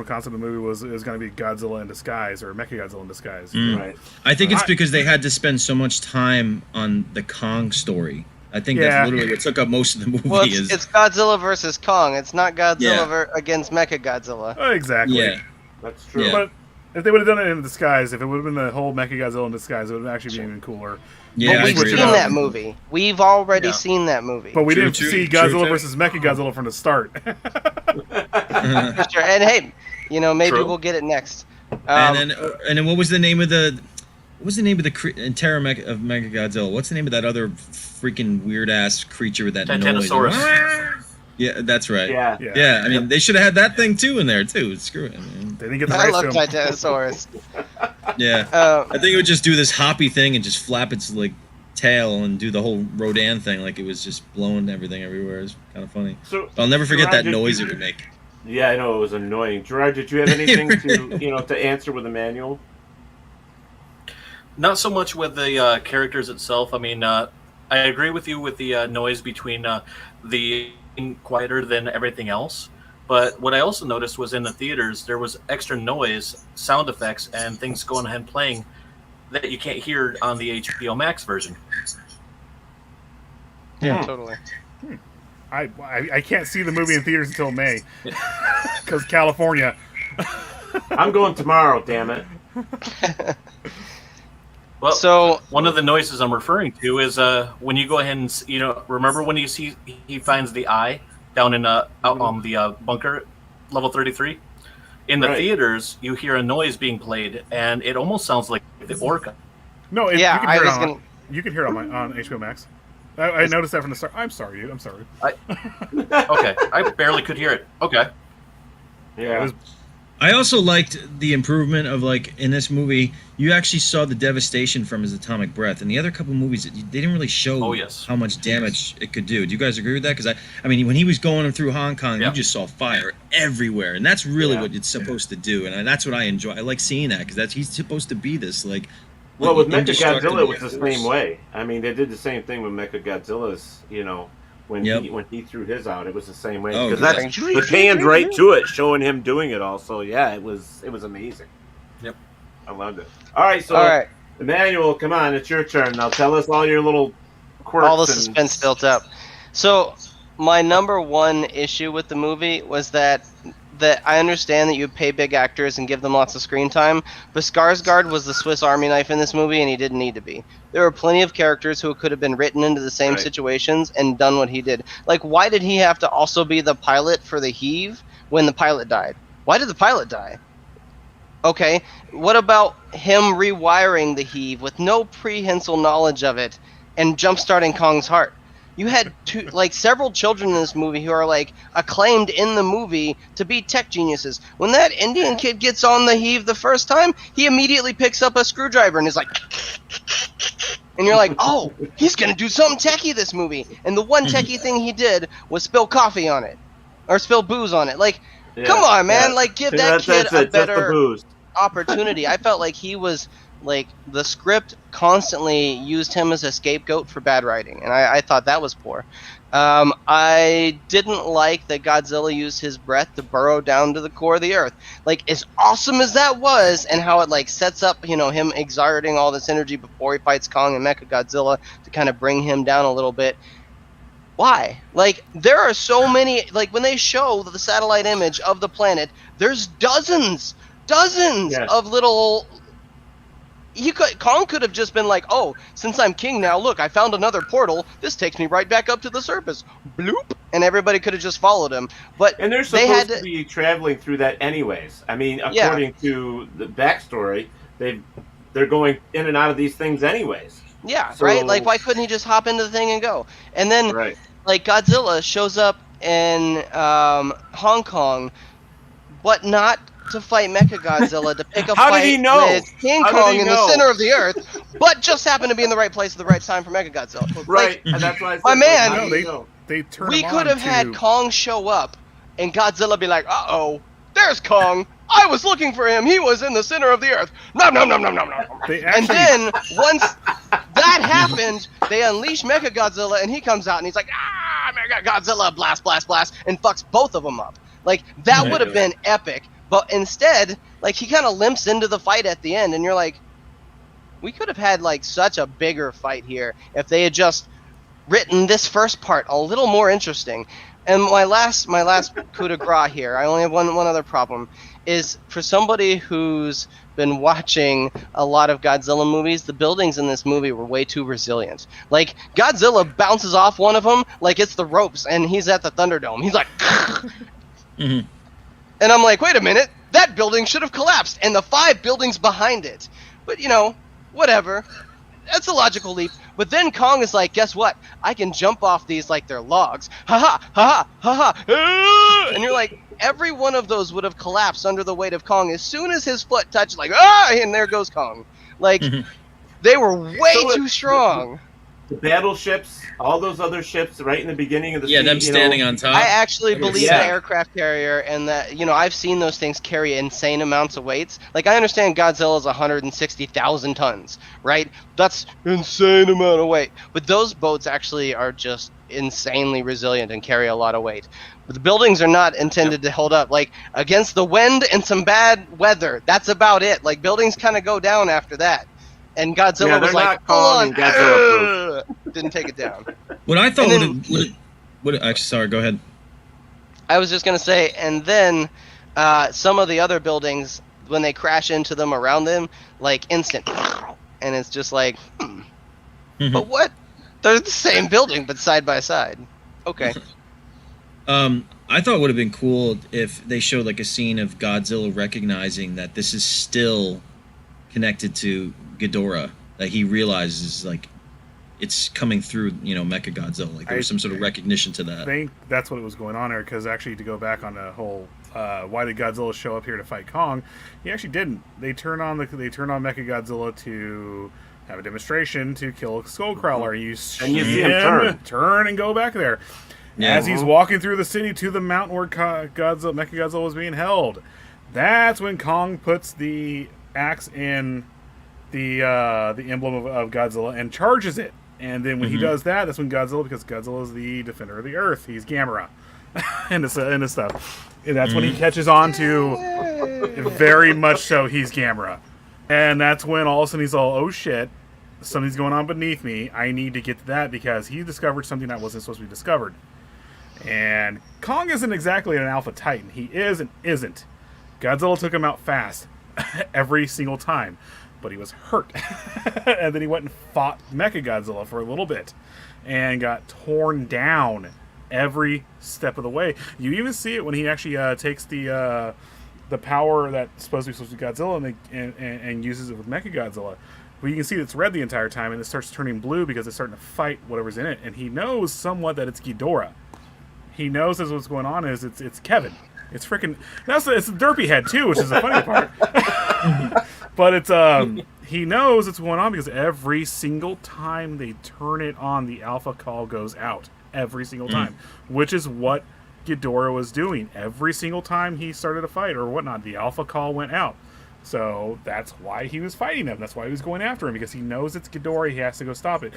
concept of the movie was going to be Godzilla in disguise or Mechagodzilla in disguise. Right. I think it's because they had to spend so much time on the Kong story. I think that's literally what took up most of the movie. well, it's Godzilla versus Kong. It's not Godzilla against Mechagodzilla. Exactly. Yeah. That's true. Yeah. But if they would have done it in disguise, if it would have been the whole Mechagodzilla in disguise, it would have actually been even cooler. Yeah, But I we've agree. seen that movie. We've already Yeah. seen that movie. But we True, didn't true, see true, Godzilla true. versus Mechagodzilla from the start. For sure. And hey, maybe True. we'll get it next. And then what was the name of the Terra of Mechagodzilla? What's the name of that other freaking weird ass creature with that noise? Titanosaurus. Yeah, that's right. Yeah. Yeah, I mean, they should have had that thing too in there too. Screw it, man. They didn't get the I rights love to him. Titanosaurus. Yeah, I think it would just do this hoppy thing and just flap its tail and do the whole Rodan thing, like it was just blowing everything everywhere. It's kind of funny. So I'll never forget that Roger, noise it would make. Yeah, I know it was annoying. Gerard, did you have anything to answer with the manual? Not so much with the characters itself. I mean, I agree with you with the noise between the quieter than everything else. But what I also noticed was in the theaters there was extra noise, sound effects, and things going ahead and playing that you can't hear on the HBO Max version. Yeah, totally. I can't see the movie in theaters until May because California. I'm going tomorrow. Damn it. Well, So one of the noises I'm referring to is when you go ahead and remember when you see he finds the eye down in out on the bunker, level 33. In the Right. theaters, you hear a noise being played, and it almost sounds like the orca. No, Yeah, you can I hear was it on, gonna- you can hear it on HBO Max. I noticed that from the start. I'm sorry, dude. I'm sorry. Okay, I barely could hear it. Okay. Yeah. I also liked the improvement of, like, in this movie, you actually saw the devastation from his atomic breath. In the other couple movies, they didn't really show Oh, yes. how much damage it could do. Do you guys agree with that? Because I mean, when he was going through Hong Kong, Yeah. you just saw fire everywhere, and that's really Yeah. what it's supposed to do. And that's what I enjoy. I like seeing that because he's supposed to be this like. Well, with indestructible Mechagodzilla, it was the force. same way. I mean, they did the same thing with Mechagodzilla's. When Yep. when he threw his out, it was the same way. Oh, Because yeah. that's the panned right to it, showing him doing it all. So yeah, it was amazing. Yep. I loved it. All right, so all right, Emmanuel, come on, it's your turn now. Tell us all your little quirks. all the and- suspense built up. So my number one issue with the movie was that I understand that you pay big actors and give them lots of screen time, but Skarsgård was the Swiss Army knife in this movie, and he didn't need to be. There were plenty of characters who could have been written into the same Right. situations and done what he did. Like, why did he have to also be the pilot for the heave when the pilot died? Why did the pilot die? Okay, what about him rewiring the heave with no prehensile knowledge of it and jump-starting Kong's heart? You had several children in this movie who are like acclaimed in the movie to be tech geniuses. When that Indian kid gets on the heave the first time, he immediately picks up a screwdriver and is like, and you're like, oh, he's gonna do something techie this movie. And the one techie thing he did was spill coffee on it, or spill booze on it. Like, Yeah, come on, man! yeah. Like, give Yeah, that kid that's a it, just the better booze. opportunity. I felt like he was like the script constantly used him as a scapegoat for bad writing, and I thought that was poor. I didn't like that Godzilla used his breath to burrow down to the core of the earth. Like, as awesome as that was, and how it like sets up, him exerting all this energy before he fights Kong and Mechagodzilla to kind of bring him down a little bit. Why? Like, there are so many, like, when they show the satellite image of the planet, there's dozens Yes. of little... Kong could have just been like, oh, since I'm king now, look, I found another portal. This takes me right back up to the surface. Bloop! And everybody could have just followed him. But And they're they supposed had to be traveling through that anyways. I mean, Yeah. according to the backstory, they're going in and out of these things anyways. Yeah, So- right? Like, why couldn't he just hop into the thing and go? And then, Right. like, Godzilla shows up in Hong Kong, but not to fight Mechagodzilla, to pick a How did fight he know? with King How did Kong he in know? the center of the earth, but just happened to be in the right place at the right time for Mechagodzilla. Right. Like, And that's why I said, My man- how No, do you know? they turn we him could on have had to- Kong show up and Godzilla be like, uh-oh, there's Kong. I was looking for him. He was in the center of the earth. Nom, nom, nom, nom, nom, nom. They And actually, then, once that happened, they unleash Mechagodzilla, and he comes out, and he's like, Mechagodzilla, blast, blast, blast, and fucks both of them up. Like, that would have been epic. But instead, like, he kind of limps into the fight at the end, and you're like, we could have had, like, such a bigger fight here if they had just written this first part a little more interesting. And my last coup de grace here, I only have one other problem, is for somebody who's been watching a lot of Godzilla movies, the buildings in this movie were way too resilient. Like, Godzilla bounces off one of them like it's the ropes, and he's at the Thunderdome. He's like... Mhm. And I'm like, wait a minute, that building should have collapsed, and the 5 buildings behind it. But, whatever. That's a logical leap. But then Kong is like, guess what? I can jump off these like they're logs. Ha-ha, ha-ha, ha-ha. And you're like, every one of those would have collapsed under the weight of Kong as soon as his foot touched, like, and there goes Kong. Like, they were way So too strong. the battleships, all those other ships right in the beginning of the Yeah, scene, them standing on top. I actually believe Yeah. the aircraft carrier, and that I've seen those things carry insane amounts of weights. Like I understand Godzilla is 160,000 tons, right? That's insane amount of weight. But those boats actually are just insanely resilient and carry a lot of weight. But the buildings are not intended to hold up. Like against the wind and some bad weather, that's about it. Like buildings kind of go down after that. And Godzilla Yeah, was they're like, not Kong hold and Godzilla on, didn't take it down. What I thought And then- actually, sorry, go ahead. I was just gonna say, and then some of the other buildings, when they crash into them around them, like instant, and it's just like, but what? They're the same building, but side by side. Okay. I thought it would have been cool if they showed like a scene of Godzilla recognizing that this is still connected to Ghidorah, that he realizes like it's coming through, Mechagodzilla. Like there was some sort of recognition to I that. think that's what was going on there, because actually, to go back on the whole why did Godzilla show up here to fight Kong, he actually didn't. They turn on Mechagodzilla to have a demonstration to kill a Skullcrawler. You And you see him turn and go back there. Yeah. As he's walking through the city to the mountain where Mechagodzilla was being held. That's when Kong puts the axe in the emblem of Godzilla and charges it. And then when he does that, that's when Godzilla, because Godzilla is the defender of the Earth, he's Gamera, and his stuff. And that's when he catches on to, very much so, he's Gamera. And that's when all of a sudden he's all, oh shit, something's going on beneath me. I need to get to that, because he discovered something that wasn't supposed to be discovered. And Kong isn't exactly an alpha titan. He is and isn't. Godzilla took him out fast every single time. But he was hurt. And then he went and fought Mechagodzilla for a little bit. And got torn down every step of the way. You even see it when he actually takes the power that's supposed to be Godzilla and uses it with Mechagodzilla. Well, you can see it's red the entire time, and it starts turning blue because it's starting to fight whatever's in it. And he knows somewhat that it's Ghidorah. He knows that what's going on is it's Kevin. It's freaking. It's a derpy head too, which is the funny part. But it's he knows what's going on because every single time they turn it on, the alpha call goes out. Every single time, which is what Ghidorah was doing. Every single time he started a fight or whatnot, the alpha call went out. So that's why he was fighting him. That's why he was going after him, because he knows it's Ghidorah. He has to go stop it.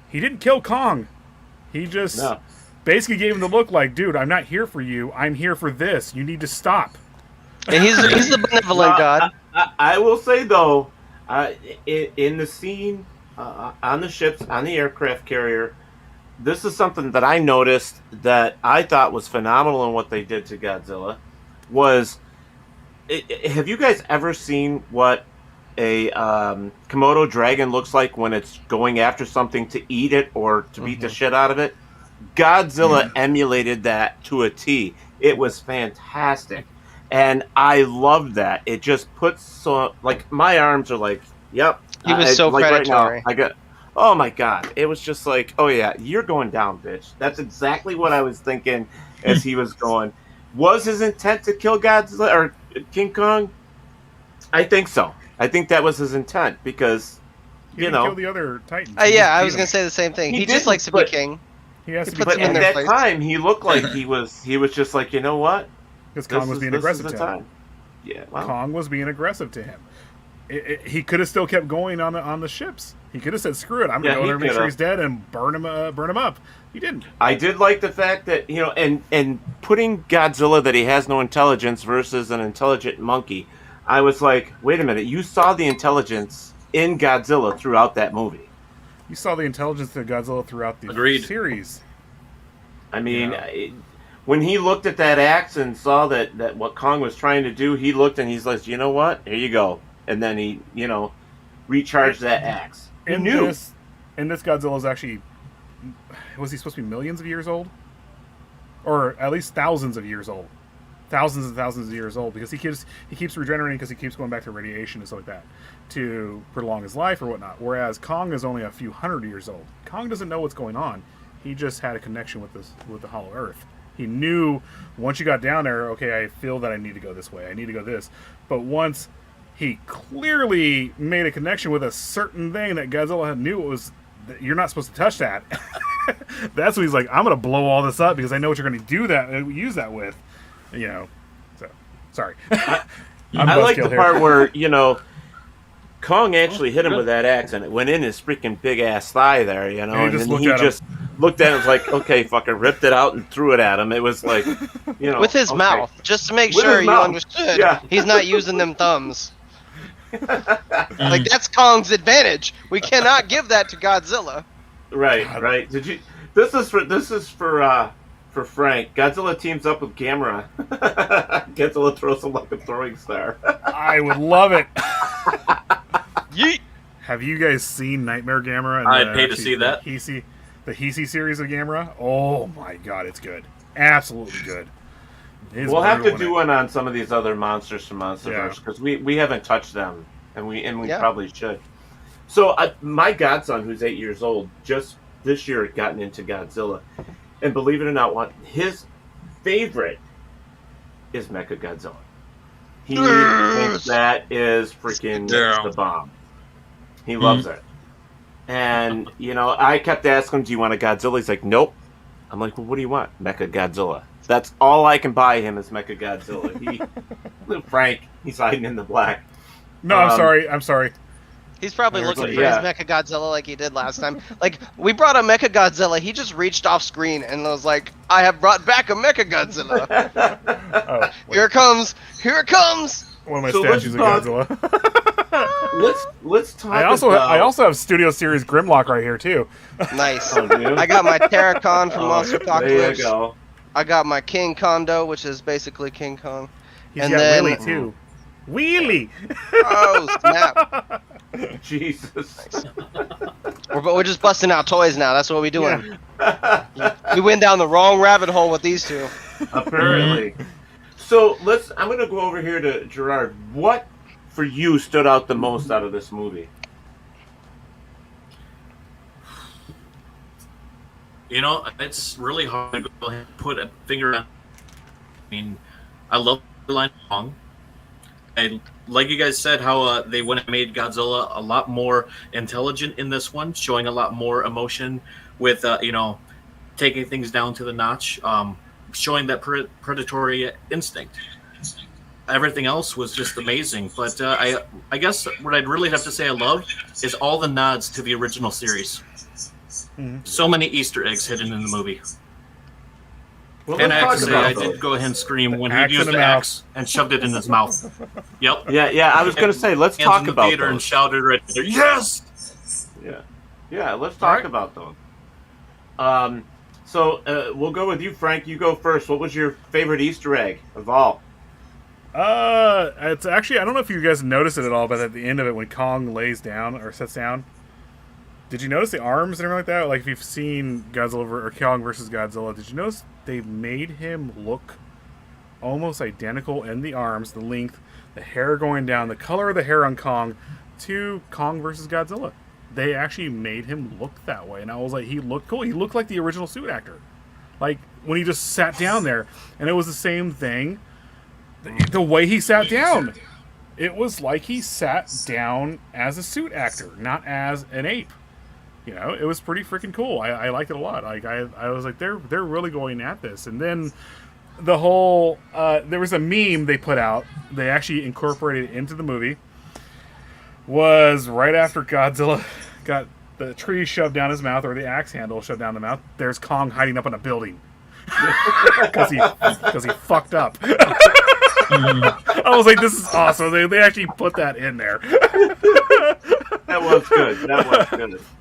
He didn't kill Kong. He just basically gave him the look like, dude, I'm not here for you. I'm here for this. You need to stop. And he's the benevolent god. I will say, though, in the scene on the ships, on the aircraft carrier, this is something that I noticed that I thought was phenomenal in what they did to Godzilla. Have you guys ever seen what a Komodo dragon looks like when it's going after something to eat it or to beat the shit out of it? Godzilla emulated that to a T. It was fantastic. And I loved that. It just puts my arms are like, yep. He was so predatory. Right now, oh my god. It was just like, oh yeah, you're going down, bitch. That's exactly what I was thinking as he was going. Was his intent to kill Godzilla or King Kong? I think so. I think that was his intent because, He didn't kill the other Titans. I was going to say the same thing. He just likes to be king. He has to be puts But them in at their that place. time, he looked like he was just like, you know what? Because Kong was being aggressive to him. Time. Yeah, well, Kong was being aggressive to him. He could have still kept going on the ships. He could have said, "Screw it, I'm gonna go there and make sure he's dead and burn him up." He didn't. I did like the fact that and putting Godzilla that he has no intelligence versus an intelligent monkey. I was like, wait a minute, you saw the intelligence in Godzilla throughout that movie. You saw the intelligence of Godzilla throughout the series. I mean, when he looked at that axe and saw that what Kong was trying to do, he looked and he's like, you know what? Here you go. And then he, recharged that axe. He knew. This Godzilla's actually, was he supposed to be millions of years old? Or at least thousands of years old. Thousands and thousands of years old, because he keeps regenerating because he keeps going back to radiation and stuff like that to prolong his life or whatnot. Whereas Kong is only a few hundred years old. Kong doesn't know what's going on. He just had a connection with the Hollow Earth. He knew once you got down there, okay, I feel that I need to go this way. I need to go this. But once he clearly made a connection with a certain thing that Godzilla knew it was you're not supposed to touch that. That's when he's like, I'm going to blow all this up because I know what you're going to use that with. You know, so, sorry. I like the part where, Kong actually hit him with that axe, and it went in his freaking big-ass thigh there, and then he just looked at it and was like, okay, fucking ripped it out and threw it at him. It was like, with his mouth, just to make sure you understood. Yeah. He's not using them thumbs. Like, that's Kong's advantage. We cannot give that to Godzilla. Right. Did you? This is for Frank. Godzilla teams up with Gamera. Godzilla throws him like a throwing star. I would love it. Yeet. Have you guys seen Nightmare Gamera? I'd pay to see that. The Heisei series of Gamera? Oh my god, it's good. Absolutely good. We'll have to do one on some of these other monsters from Monsterverse because we haven't touched them, and we probably should. So my godson, who's 8 years old, just this year had gotten into Godzilla, and believe it or not, his favorite is Mechagodzilla. He thinks that is freaking the bomb. He loves it. And, I kept asking him, do you want a Godzilla? He's like, nope. I'm like, well, what do you want? Mechagodzilla. That's all I can buy him is Mechagodzilla. Frank, he's hiding in the black. No, I'm sorry. He's probably looking for his Mechagodzilla like he did last time. Like, we brought a Mechagodzilla, he just reached off screen and was like, I have brought back a Mechagodzilla. Here it comes! One of my statues of Godzilla. let's talk I also have Studio Series Grimlock right here, too. Nice. I got my Terracon from Monster Apocalypse. There you go. I got my King Kondo, which is basically King Kong. He's got Wheelie, too. Wheelie! Oh, snap. Jesus. Nice. We're just busting out toys now. That's what we're doing. Yeah. We went down the wrong rabbit hole with these two. Apparently. So I'm going to go over here to Gerard. What for you stood out the most out of this movie? It's really hard to go ahead and put a finger on. I mean, I love Line Kong. And like you guys said, how they went and made Godzilla a lot more intelligent in this one, showing a lot more emotion with, taking things down to the notch, showing that predatory instinct. Everything else was just amazing. But I guess what I'd really have to say I love is all the nods to the original series. Mm-hmm. So many Easter eggs hidden in the movie. Well, and I have to say, I did go ahead and scream when he used the axe and shoved it in his mouth. Yep. Yeah. I was going to say, let's talk about those. And shouted right there, yes! Yeah, let's talk about those. So we'll go with you, Frank. You go first. What was your favorite Easter egg of all? It's actually, I don't know if you guys noticed it at all, but at the end of it, when Kong lays down or sits down, did you notice the arms and everything like that? Like, if you've seen Godzilla or Kong versus Godzilla, did you notice they made him look almost identical in the arms, the length, the hair going down, the color of the hair on Kong to Kong versus Godzilla? They actually made him look that way, and I was like, he looked cool. He looked like the original suit actor. Like, when he just sat down there, and it was the same thing. The way he sat down, it was like he sat down as a suit actor, not as an ape. It was pretty freaking cool. I liked it a lot. Like I was like, they're really going at this. And then the whole there was a meme they put out. They actually incorporated it into the movie. Was right after Godzilla got the tree shoved down his mouth, or the axe handle shoved down the mouth. There's Kong hiding up in a building because he fucked up. I was like, this is awesome. They actually put that in there. That was good.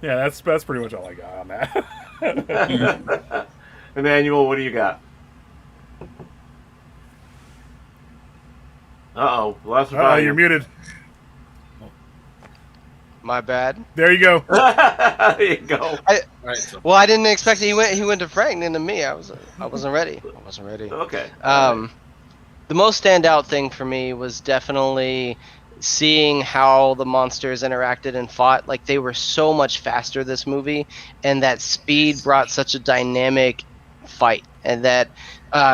Yeah, that's pretty much all I got on that. Emmanuel, what do you got? You're muted. My bad. There you go. There you go. Well, I didn't expect it. He went to Frank and then to me. I wasn't ready. Okay. The most standout thing for me was definitely seeing how the monsters interacted and fought. Like, they were so much faster this movie, and that speed brought such a dynamic fight. and that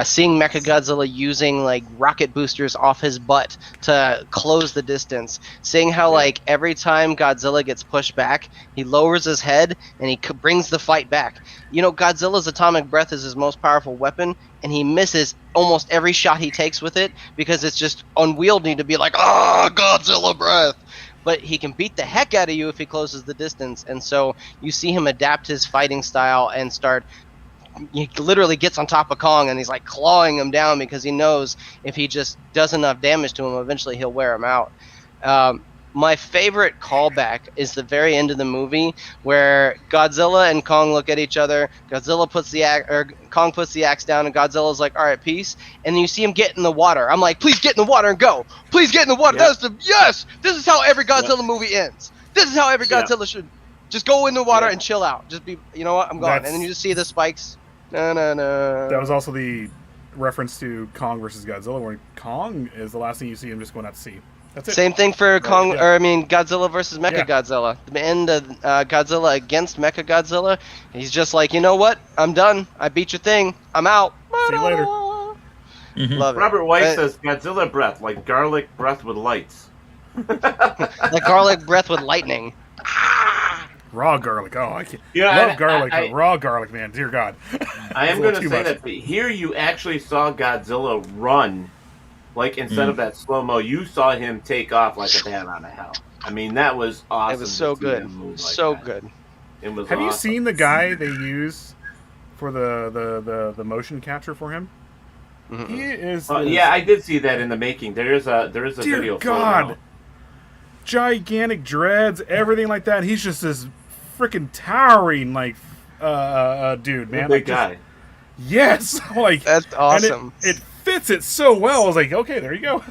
seeing Mechagodzilla using like rocket boosters off his butt to close the distance, seeing how like every time Godzilla gets pushed back, he lowers his head and he brings the fight back. You know, Godzilla's atomic breath is his most powerful weapon, and he misses almost every shot he takes with it because it's just unwieldy to be like, Godzilla breath. But he can beat the heck out of you if he closes the distance, and so you see him adapt his fighting style and he literally gets on top of Kong and he's like clawing him down because he knows if he just does enough damage to him, eventually he'll wear him out. My favorite callback is the very end of the movie where Godzilla and Kong look at each other. Kong puts the axe down, and Godzilla's like, "All right, peace." And then you see him get in the water. I'm like, "Please get in the water and go! Please get in the water!" Yep. Yes. This is how every Godzilla movie ends. This is how every Godzilla should just go in the water and chill out. Just be, you know what? I'm gone. And then you just see the spikes. No. That was also the reference to Kong versus Godzilla, where Kong is the last thing you see him just going out to sea. That's it. Same thing for Godzilla versus Mechagodzilla. The end of Godzilla against Mechagodzilla, he's just like, you know what? I'm done. I beat your thing. I'm out. See you later. Love it. Robert White says Godzilla breath, like garlic breath with lights. Like garlic breath with lightning. Raw garlic. Oh, I can't. Yeah, love garlic. But raw garlic, man. Dear God. I am going to say that here you actually saw Godzilla run. Like, instead of that slow-mo, you saw him take off like a bat out of hell. I mean, that was awesome. It was so good. Good. It was Have awesome. you seen the guy they use for the motion capture for him? Mm-hmm. He is... yeah, I did see that in the making. There is a Dear video. God! Gigantic dreads, everything like that. He's just this freaking towering, like, dude, man. Big guy. Yes! Like, that's awesome. And it fits it so well. I was like, okay, there you go.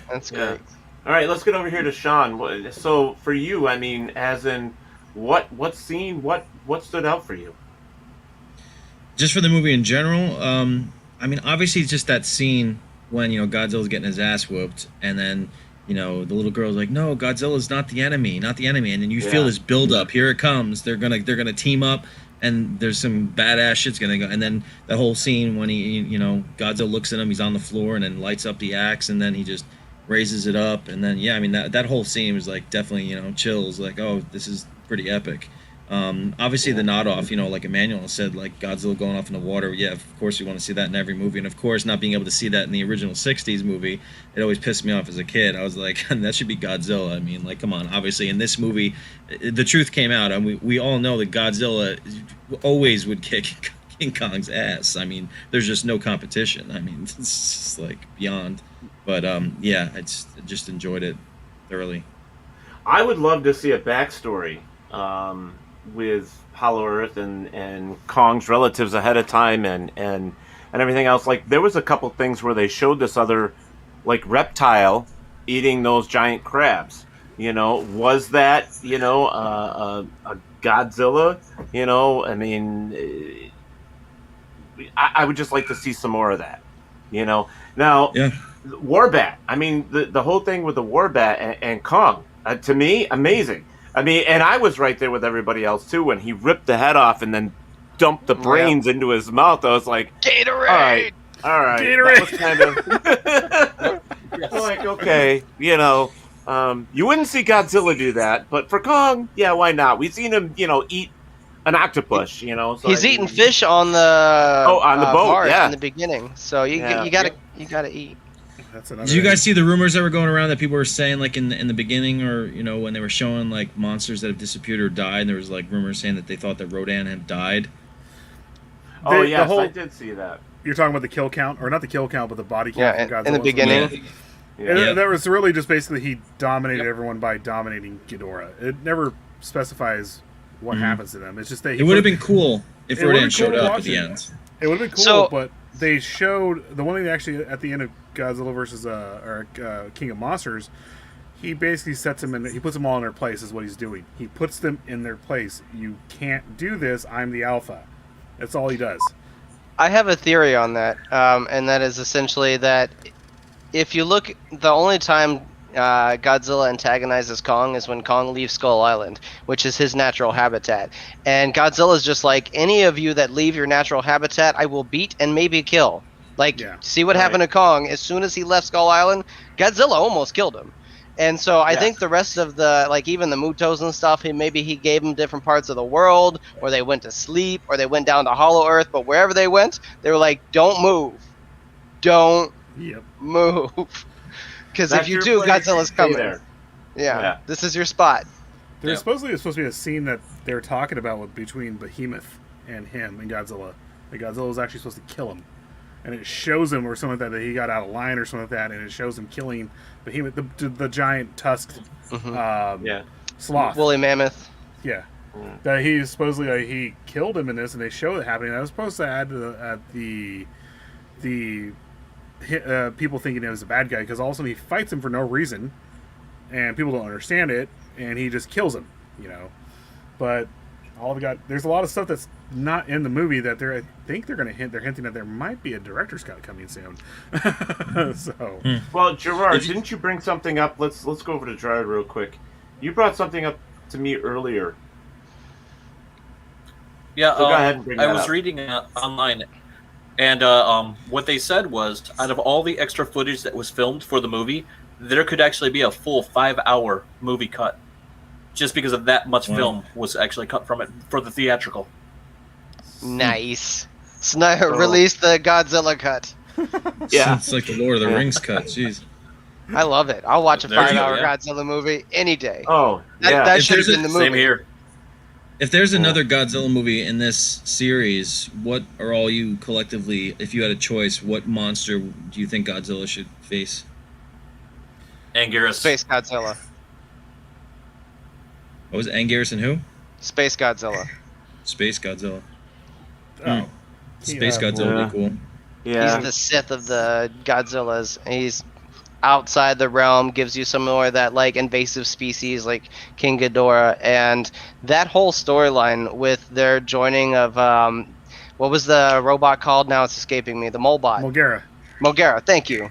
That's great. All right, let's get over here to Sean. So for you, I mean, as in what scene, what stood out for you? Just for the movie in general, I mean, obviously it's just that scene when, you know, Godzilla's getting his ass whooped, and then, you know, the little girl's like, "No, Godzilla's not the enemy," and then you feel this build up. Here it comes. They're gonna team up. And there's some badass shit's gonna go, and then the whole scene when Godzilla looks at him, he's on the floor, and then lights up the axe, and then he just raises it up, and then I mean that whole scene was like definitely chills, like, oh, this is pretty epic. Obviously the nod off, like Emmanuel said, like Godzilla going off in the water. Yeah, of course we want to see that in every movie, and of course not being able to see that in the original '60s movie, it always pissed me off as a kid. I was like, that should be Godzilla. I mean, like, come on. Obviously in this movie, the truth came out, and we all know that Godzilla always would kick King Kong's ass. I mean, there's just no competition. I mean, it's just like beyond. But yeah, I just enjoyed it thoroughly. I would love to see a backstory with Hollow Earth and Kong's relatives ahead of time and everything else. Like, there was a couple things where they showed this other, like, reptile eating those giant crabs. Was that a Godzilla? I mean, I would just like to see some more of that. Now, Warbat. I mean, the whole thing with the Warbat and Kong, to me, amazing. I mean, and I was right there with everybody else too when he ripped the head off and then dumped the brains into his mouth. I was like, Gatorade! All right. Gatorade! That was kind of like, okay, you wouldn't see Godzilla do that, but for Kong, yeah, why not? We've seen him, eat an octopus, So he's eating fish on the boat, in the beginning. So you gotta eat. Did you guys see the rumors that were going around that people were saying, like, in the beginning, or when they were showing like monsters that have disappeared or died, and there was like rumors saying that they thought that Rodan had died? Oh yes, I did see that. You're talking about the kill count, or not the kill count, but the body count from Godzilla in the beginning. Yeah. That was really just basically he dominated everyone by dominating Ghidorah. It never specifies what happens to them. It's just that it would have been cool if Rodan showed up at the end. It would have been cool, but they showed the one thing actually at the end of Godzilla versus King of Monsters. He basically sets them he puts them all in their place. Is what he's doing. He puts them in their place. You can't do this. I'm the alpha. That's all he does. I have a theory on that, and that is essentially that if you look, the only time Godzilla antagonizes Kong is when Kong leaves Skull Island, which is his natural habitat. And Godzilla's just like, any of you that leave your natural habitat, I will beat and maybe kill. Like, see what happened to Kong? As soon as he left Skull Island, Godzilla almost killed him. And so I think the rest of the, like, even the Mutos and stuff, maybe he gave them different parts of the world, or they went to sleep, or they went down to Hollow Earth, but wherever they went, they were like, don't move. Don't move. Because if you do, Godzilla's coming. Yeah, this is your spot. There's supposed to be a scene that they're talking about between Behemoth and him and Godzilla. Like, Godzilla was actually supposed to kill him. And it shows him, or something like that he got out of line or something like that, and it shows him killing Behemoth, the giant tusked sloth. Woolly mammoth. Yeah. That he supposedly he killed him in this, and they show it happening. I was supposed to add to the people thinking it was a bad guy, because all of a sudden he fights him for no reason, and people don't understand it, and he just kills him, you know. But there's a lot of stuff that's not in the movie that I think they're hinting that there might be a director's cut coming soon. So, well, Gerard, didn't you bring something up? Let's go over to Gerard real quick. You brought something up to me earlier. Yeah, so go ahead and bring that I was up. reading online, and what they said was, out of all the extra footage that was filmed for the movie, there could actually be a full 5-hour movie cut, just because of that much film was actually cut from it for the theatrical. Nice. Release the Godzilla cut. Yeah, it's like the Lord of the Rings cut. Jeez, I love it. I'll watch a 5-hour Godzilla movie any day. Oh, yeah. That should have been the movie. Same here. If there's another Godzilla movie in this series, what are all you collectively, if you had a choice, what monster do you think Godzilla should face? Anguirus. Space Godzilla. What was it, Anguirus and who? Space Godzilla. Space Godzilla. Oh. Space Godzilla would be cool. Yeah. He's the Sith of the Godzillas. He's outside the realm, gives you some more of that like invasive species like King Ghidorah, and that whole storyline with their joining of what was the robot called? Now it's escaping me. The Molebot. Mulgara, thank you.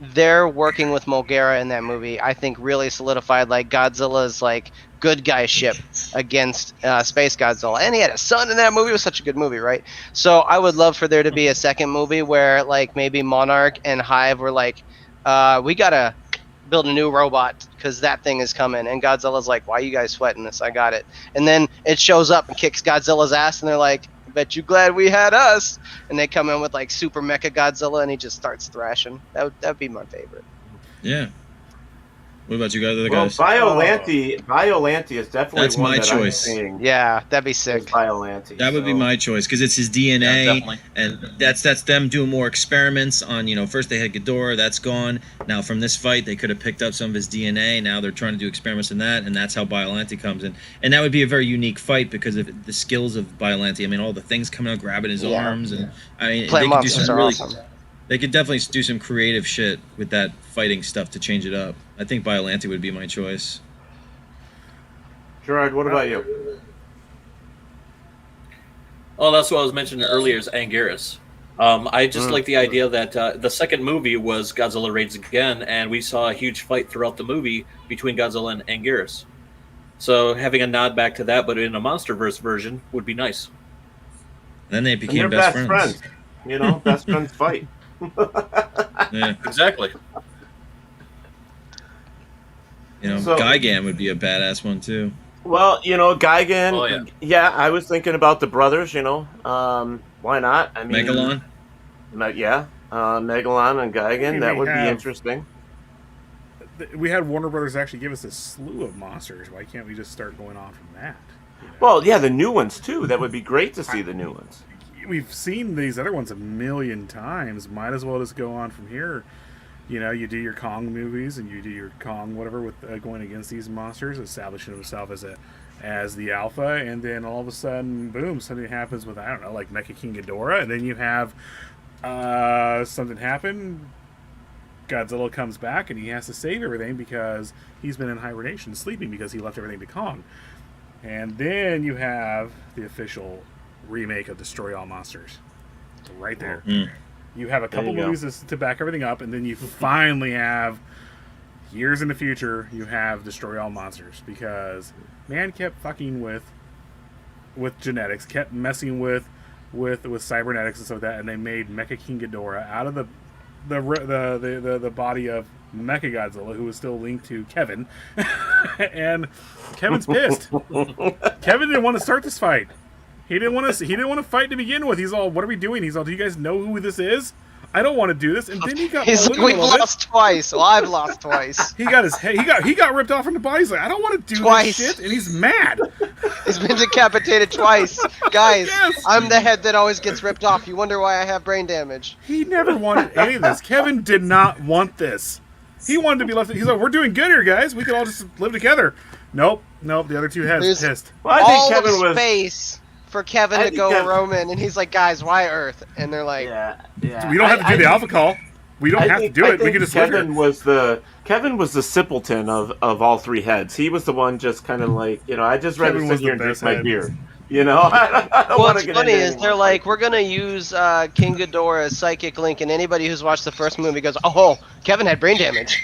They're working with Mulgara in that movie, I think really solidified like Godzilla's like good guy ship against Space Godzilla. And he had a son in that movie. It was such a good movie, right? So I would love for there to be a second movie where like maybe Monarch and Hive were like, we gotta build a new robot because that thing is coming. And Godzilla's like, why are you guys sweating this? I got it. And then it shows up and kicks Godzilla's ass, and they're like, bet you glad we had us. And they come in with like super mecha Godzilla, and he just starts thrashing. That would be my favorite. Yeah. What about you guys, other Well, guys? Biollante is definitely That's one my that choice. I'm seeing. Yeah, that'd be sick. Biollante. That would be my choice because it's his DNA, and that's them doing more experiments on. You know, first they had Ghidorah, that's gone. Now from this fight, they could have picked up some of his DNA. Now they're trying to do experiments in that, and that's how Biollante comes in. And that would be a very unique fight because of the skills of Biollante. I mean, all the things coming out, grabbing his arms, and I mean, Plant they could do monsters some are really. awesome. They could definitely do some creative shit with that fighting stuff to change it up. I think Biollante would be my choice. Gerard, what about you? Oh, that's what I was mentioning earlier is Anguirus. I just like the idea that the second movie was Godzilla Raids Again, and we saw a huge fight throughout the movie between Godzilla and Anguirus. So having a nod back to that, but in a MonsterVerse version, would be nice. Then they And became they're best friends. You know, best friends fight. Yeah. Exactly. You know, So- Gigan would be a badass one too. Well, you know, Gigan. Oh, yeah. I was thinking about the brothers. You know, why not? I mean, Megalon. Megalon and Gigan. mean, that we would be have- interesting. We had Warner Brothers actually give us a slew of monsters. Why can't we just start going on from that? You know? Well, yeah, the new ones too. That would be great to see the new ones. We've seen these other ones a million times. Might as well just go on from here. You know, you do your Kong movies and you do your Kong whatever with going against these monsters, establishing himself as the alpha, and then all of a sudden, boom, something happens with, I don't know, like Mecha King Ghidorah, and then you have something happen. Godzilla comes back and he has to save everything because he's been in hibernation, sleeping because he left everything to Kong. And then you have the official remake of Destroy All Monsters. Right there. You have a couple you go. movies to back everything up, and then you finally have years in the future, you have Destroy All Monsters, because man kept fucking with genetics, kept messing with cybernetics and stuff like that, and they made Mecha King Ghidorah out of the body of Mechagodzilla, who was still linked to Kevin. And Kevin's pissed. Kevin didn't want to start this fight. He didn't want to fight to begin with. He's all, "What are we doing?" He's all, "Do you guys know who this is? I don't want to do this." And then he got we've lost twice. Well, I've lost twice. He got his head. He got ripped off from the body. He's like, "I don't want to do Twice. this shit," and he's mad. He's been decapitated twice. Guys, Yes. I'm the head that always gets ripped off. You wonder why I have brain damage. He never wanted any of this. Kevin did not want this. He wanted to be left. He's like, "We're doing good here, guys. We can all just live together." Nope. The other two heads There's pissed. Well, I think all Kevin of was. space for Kevin I to think go Kevin- Roman, and he's like, "Guys, why Earth?" And they're like, Yeah. We don't have to do the alpha call. We don't have to do it. We can just live Kevin here. Kevin was the simpleton of all three heads. He was the one just kind of like, I just rather Kevin sit was here the and drink best my head. beer. I don't want What's to get funny into is any they're more like, fights. "We're gonna use King Ghidorah's psychic link," and anybody who's watched the first movie goes, "Oh, Kevin had brain damage."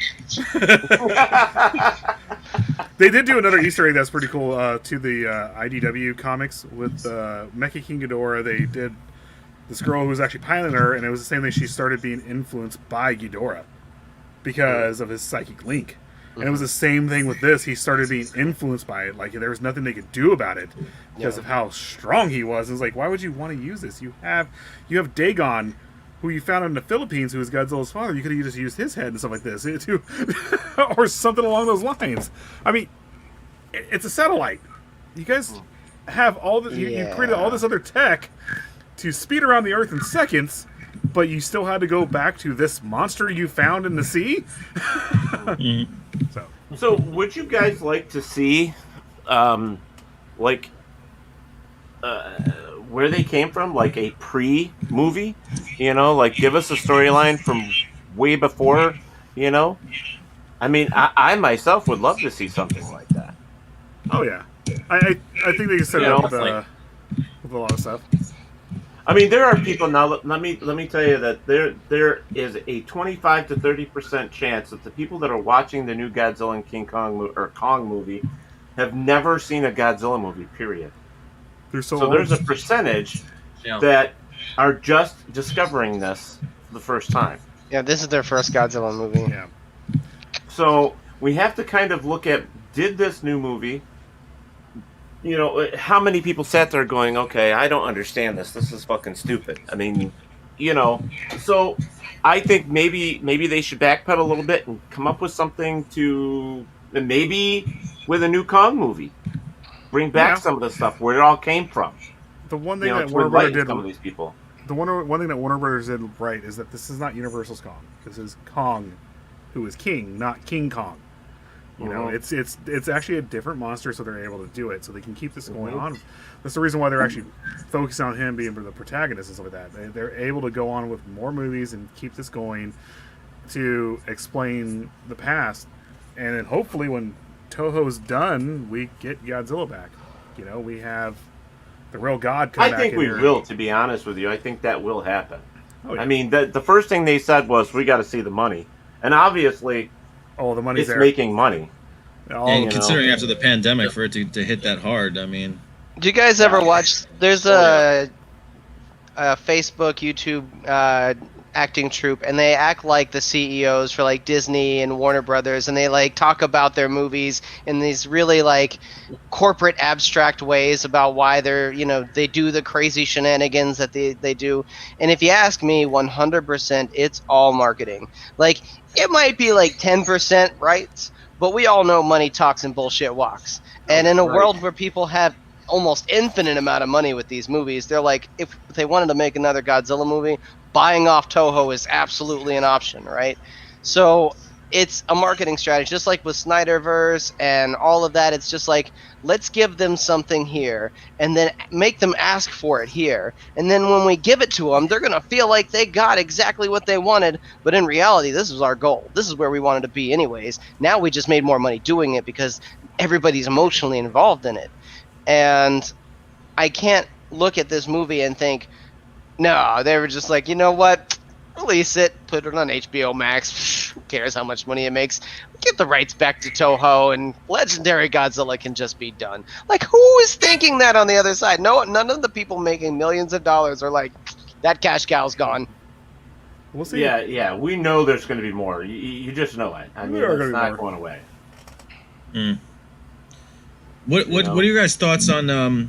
They did do another Easter egg that's pretty cool to the IDW comics with Mecha King Ghidorah. They did this girl who was actually piloting her, and it was the same thing. She started being influenced by Ghidorah because of his psychic link. And it was the same thing with this. He started being influenced by it. Like, there was nothing they could do about it because of how strong he was. It was like, why would you want to use this? You have Dagon, who you found in the Philippines, who is Godzilla's father. You could have just used his head and stuff like this, or something along those lines. I mean, it's a satellite. You guys have all this. You created all this other tech to speed around the Earth in seconds, but you still had to go back to this monster you found in the sea. So, would you guys like to see, where they came from, like a pre-movie? Like give us a storyline from way before. I mean, I myself would love to see something like that. Oh yeah, I think they can set it up with a lot of stuff. I mean, there are people now. Let me tell you that there is a 25 to 30% chance that the people that are watching the new Godzilla and Kong movie have never seen a Godzilla movie. Period. So there's a percentage that are just discovering this for the first time. Yeah, this is their first Godzilla movie. Yeah. So we have to kind of look at, did this new movie, how many people sat there going, okay, I don't understand this. This is fucking stupid. I mean, so I think maybe they should backpedal a little bit and come up with something to, maybe with a new Kong movie, bring back some of the stuff where it all came from. The one thing that to Warner Brothers enlighten did, some of these people. one thing that Warner Brothers did right is that this is not Universal's Kong. This is Kong, who is king, not King Kong. It's actually a different monster, so they're able to do it, so they can keep this going on. That's the reason why they're actually focusing on him being the protagonist and stuff like that. They're able to go on with more movies and keep this going to explain the past, and then hopefully when Toho's done, we get Godzilla back. We have the real God come back. I think in we here. will, to be honest with you. I think that will happen. Oh, yeah. I mean, the first thing they said was, we got to see the money. And obviously, the money's it's there. making money. And considering after the pandemic, for it to hit that hard, I mean. Do you guys ever watch? There's a Facebook, YouTube acting troupe, and they act like the CEOs for like Disney and Warner Brothers, and they like talk about their movies in these really like corporate abstract ways about why they're they do the crazy shenanigans that they do. And if you ask me, 100%, it's all marketing. Like, it might be like 10% right, but we all know money talks and bullshit walks. And in a world where people have almost infinite amount of money with these movies, they're like, if they wanted to make another Godzilla movie, buying off Toho is absolutely an option, right? So it's a marketing strategy, just like with Snyderverse and all of that. It's just like, let's give them something here and then make them ask for it here. And then when we give it to them, they're going to feel like they got exactly what they wanted. But in reality, this was our goal. This is where we wanted to be anyways. Now we just made more money doing it because everybody's emotionally involved in it. And I can't look at this movie and think, no, they were just like, you know what? Release it, put it on HBO Max. Who cares how much money it makes? Give the rights back to Toho, and Legendary Godzilla can just be done. Like, who is thinking that on the other side? No, none of the people making millions of dollars are like, that cash cow's gone. We'll see. Yeah. We know there's going to be more. You just know it. I mean, it's not going away. What are your guys' thoughts on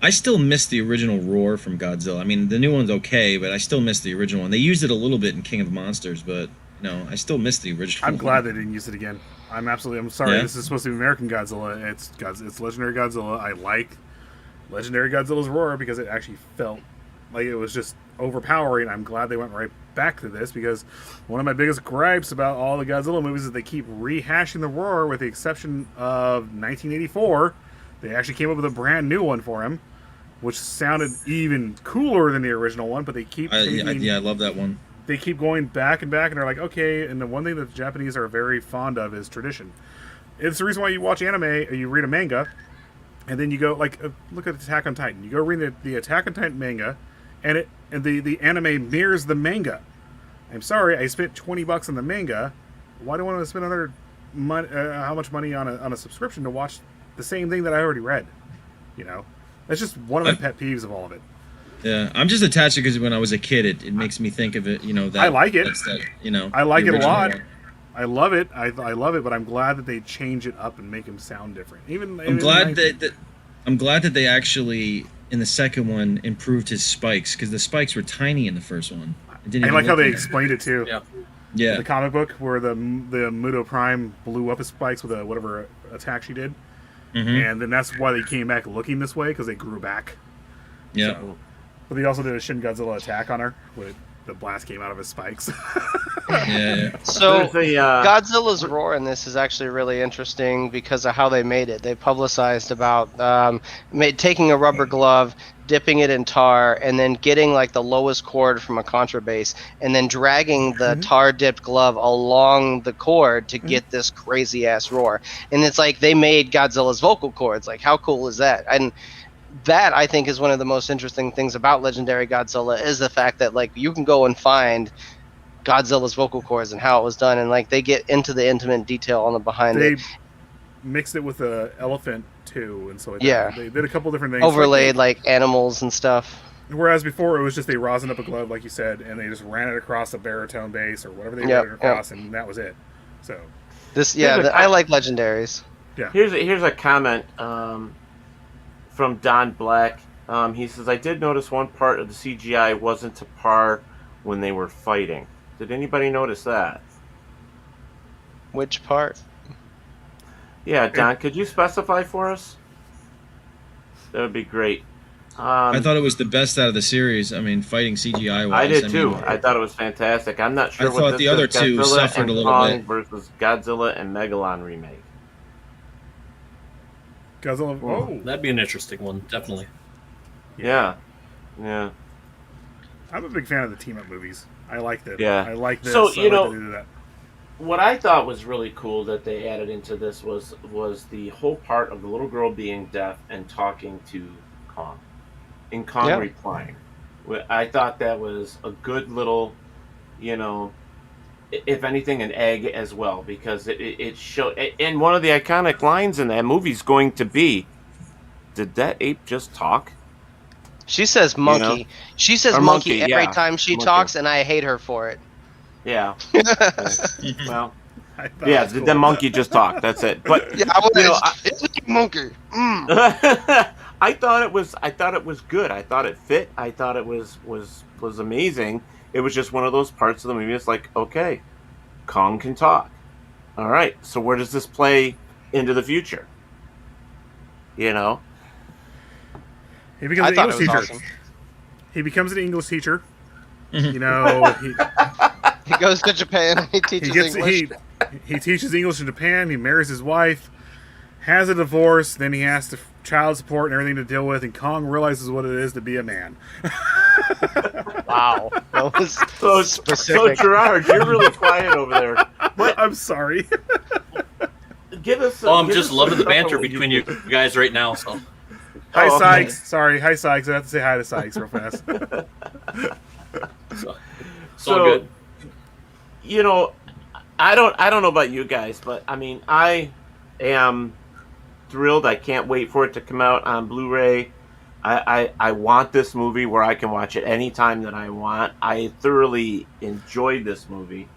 I still miss the original roar from Godzilla. I mean, the new one's okay, but I still miss the original one. They used it a little bit in King of Monsters, but I still miss the original. I'm glad they didn't use it again. I'm sorry. Yeah. This is supposed to be American Godzilla. It's Legendary Godzilla. I like Legendary Godzilla's roar because it actually felt like it was just overpowering. I'm glad they went right back to this, because one of my biggest gripes about all the Godzilla movies is they keep rehashing the roar, with the exception of 1984. They actually came up with a brand new one for him, which sounded even cooler than the original one, but they keep I love that one. They keep going back and back, and they're like, okay, and the one thing that the Japanese are very fond of is tradition. It's the reason why you watch anime, or you read a manga, and then you go, like, look at Attack on Titan. You go read the Attack on Titan manga, and the anime mirrors the manga. I'm sorry, I spent $20 on the manga. Why do I want to spend another how much money on a subscription to watch the same thing that I already read? That's just one of my pet peeves of all of it. Yeah, I'm just attached to it because when I was a kid, it makes me think of it. That I like it. I like it a lot. One. I love it. I love it, but I'm glad that they change it up and make him sound different. I'm glad that they actually in the second one improved his spikes, because the spikes were tiny in the first one. I like how they explained it too. Yeah. The comic book where the Muto Prime blew up his spikes with whatever attack she did. And then that's why they came back looking this way, because they grew back. Yeah. But they also did a Shin Godzilla attack on her, where the blast came out of his spikes. Yeah. So Godzilla's roar in this is actually really interesting because of how they made it. They publicized about taking a rubber glove, dipping it in tar, and then getting like the lowest cord from a contrabass, and then dragging the tar dipped glove along the cord to get this crazy ass roar. And it's like they made Godzilla's vocal cords. Like, how cool is that? And that, I think, is one of the most interesting things about Legendary Godzilla, is the fact that like you can go and find Godzilla's vocal cords and how it was done, and like they get into the intimate detail on the behind it. They mixed it with an elephant too, and so yeah, they did a couple different things. Overlaid like animals and stuff. Whereas before it was just they rosin up a glove, like you said, and they just ran it across a baritone bass or whatever they ran it across, and that was it. So this, I like Legendaries. Yeah. Here's a comment from Don Black. He says, I did notice one part of the CGI wasn't to par when they were fighting. Did anybody notice that? Which part? Yeah, Don, could you specify for us? That would be great. I thought it was the best out of the series. I mean, fighting CGI-wise. I did too. I thought it was fantastic. I'm not sure I thought the other two suffered a little bit. Versus Godzilla and Megalon remake. Godzilla. Oh, that'd be an interesting one, definitely. Yeah. I'm a big fan of the team-up movies. I like that. Yeah. I like this. So, that. What I thought was really cool that they added into this was the whole part of the little girl being deaf and talking to Kong. And Kong replying. I thought that was a good little, if anything, an egg as well, because it showed. And one of the iconic lines in that movie is going to be, "Did that ape just talk?" She says monkey. She says monkey every time she talks, and I hate her for it. Yeah. Well, did the monkey just talk? That's it. But it's a monkey. I thought it was good. I thought it fit. I thought it was amazing. It was just one of those parts of the movie. It's like, okay, Kong can talk. All right. So where does this play into the future? He becomes an English teacher. Awesome. He becomes an English teacher. He goes to Japan. He teaches English. He teaches English in Japan. He marries his wife, has a divorce. Then he has child support and everything to deal with. And Kong realizes what it is to be a man. Wow, that was so specific. So Gerard, you're really quiet over there. What? I'm sorry. Give us. I'm just loving the banter between you guys right now. So. Hi, Sykes. Sorry. Hi, Sykes. I have to say hi to Sykes real fast. So good. I don't know about you guys, but I mean, I am thrilled. I can't wait for it to come out on Blu-ray. I want this movie where I can watch it anytime that I want. I thoroughly enjoyed this movie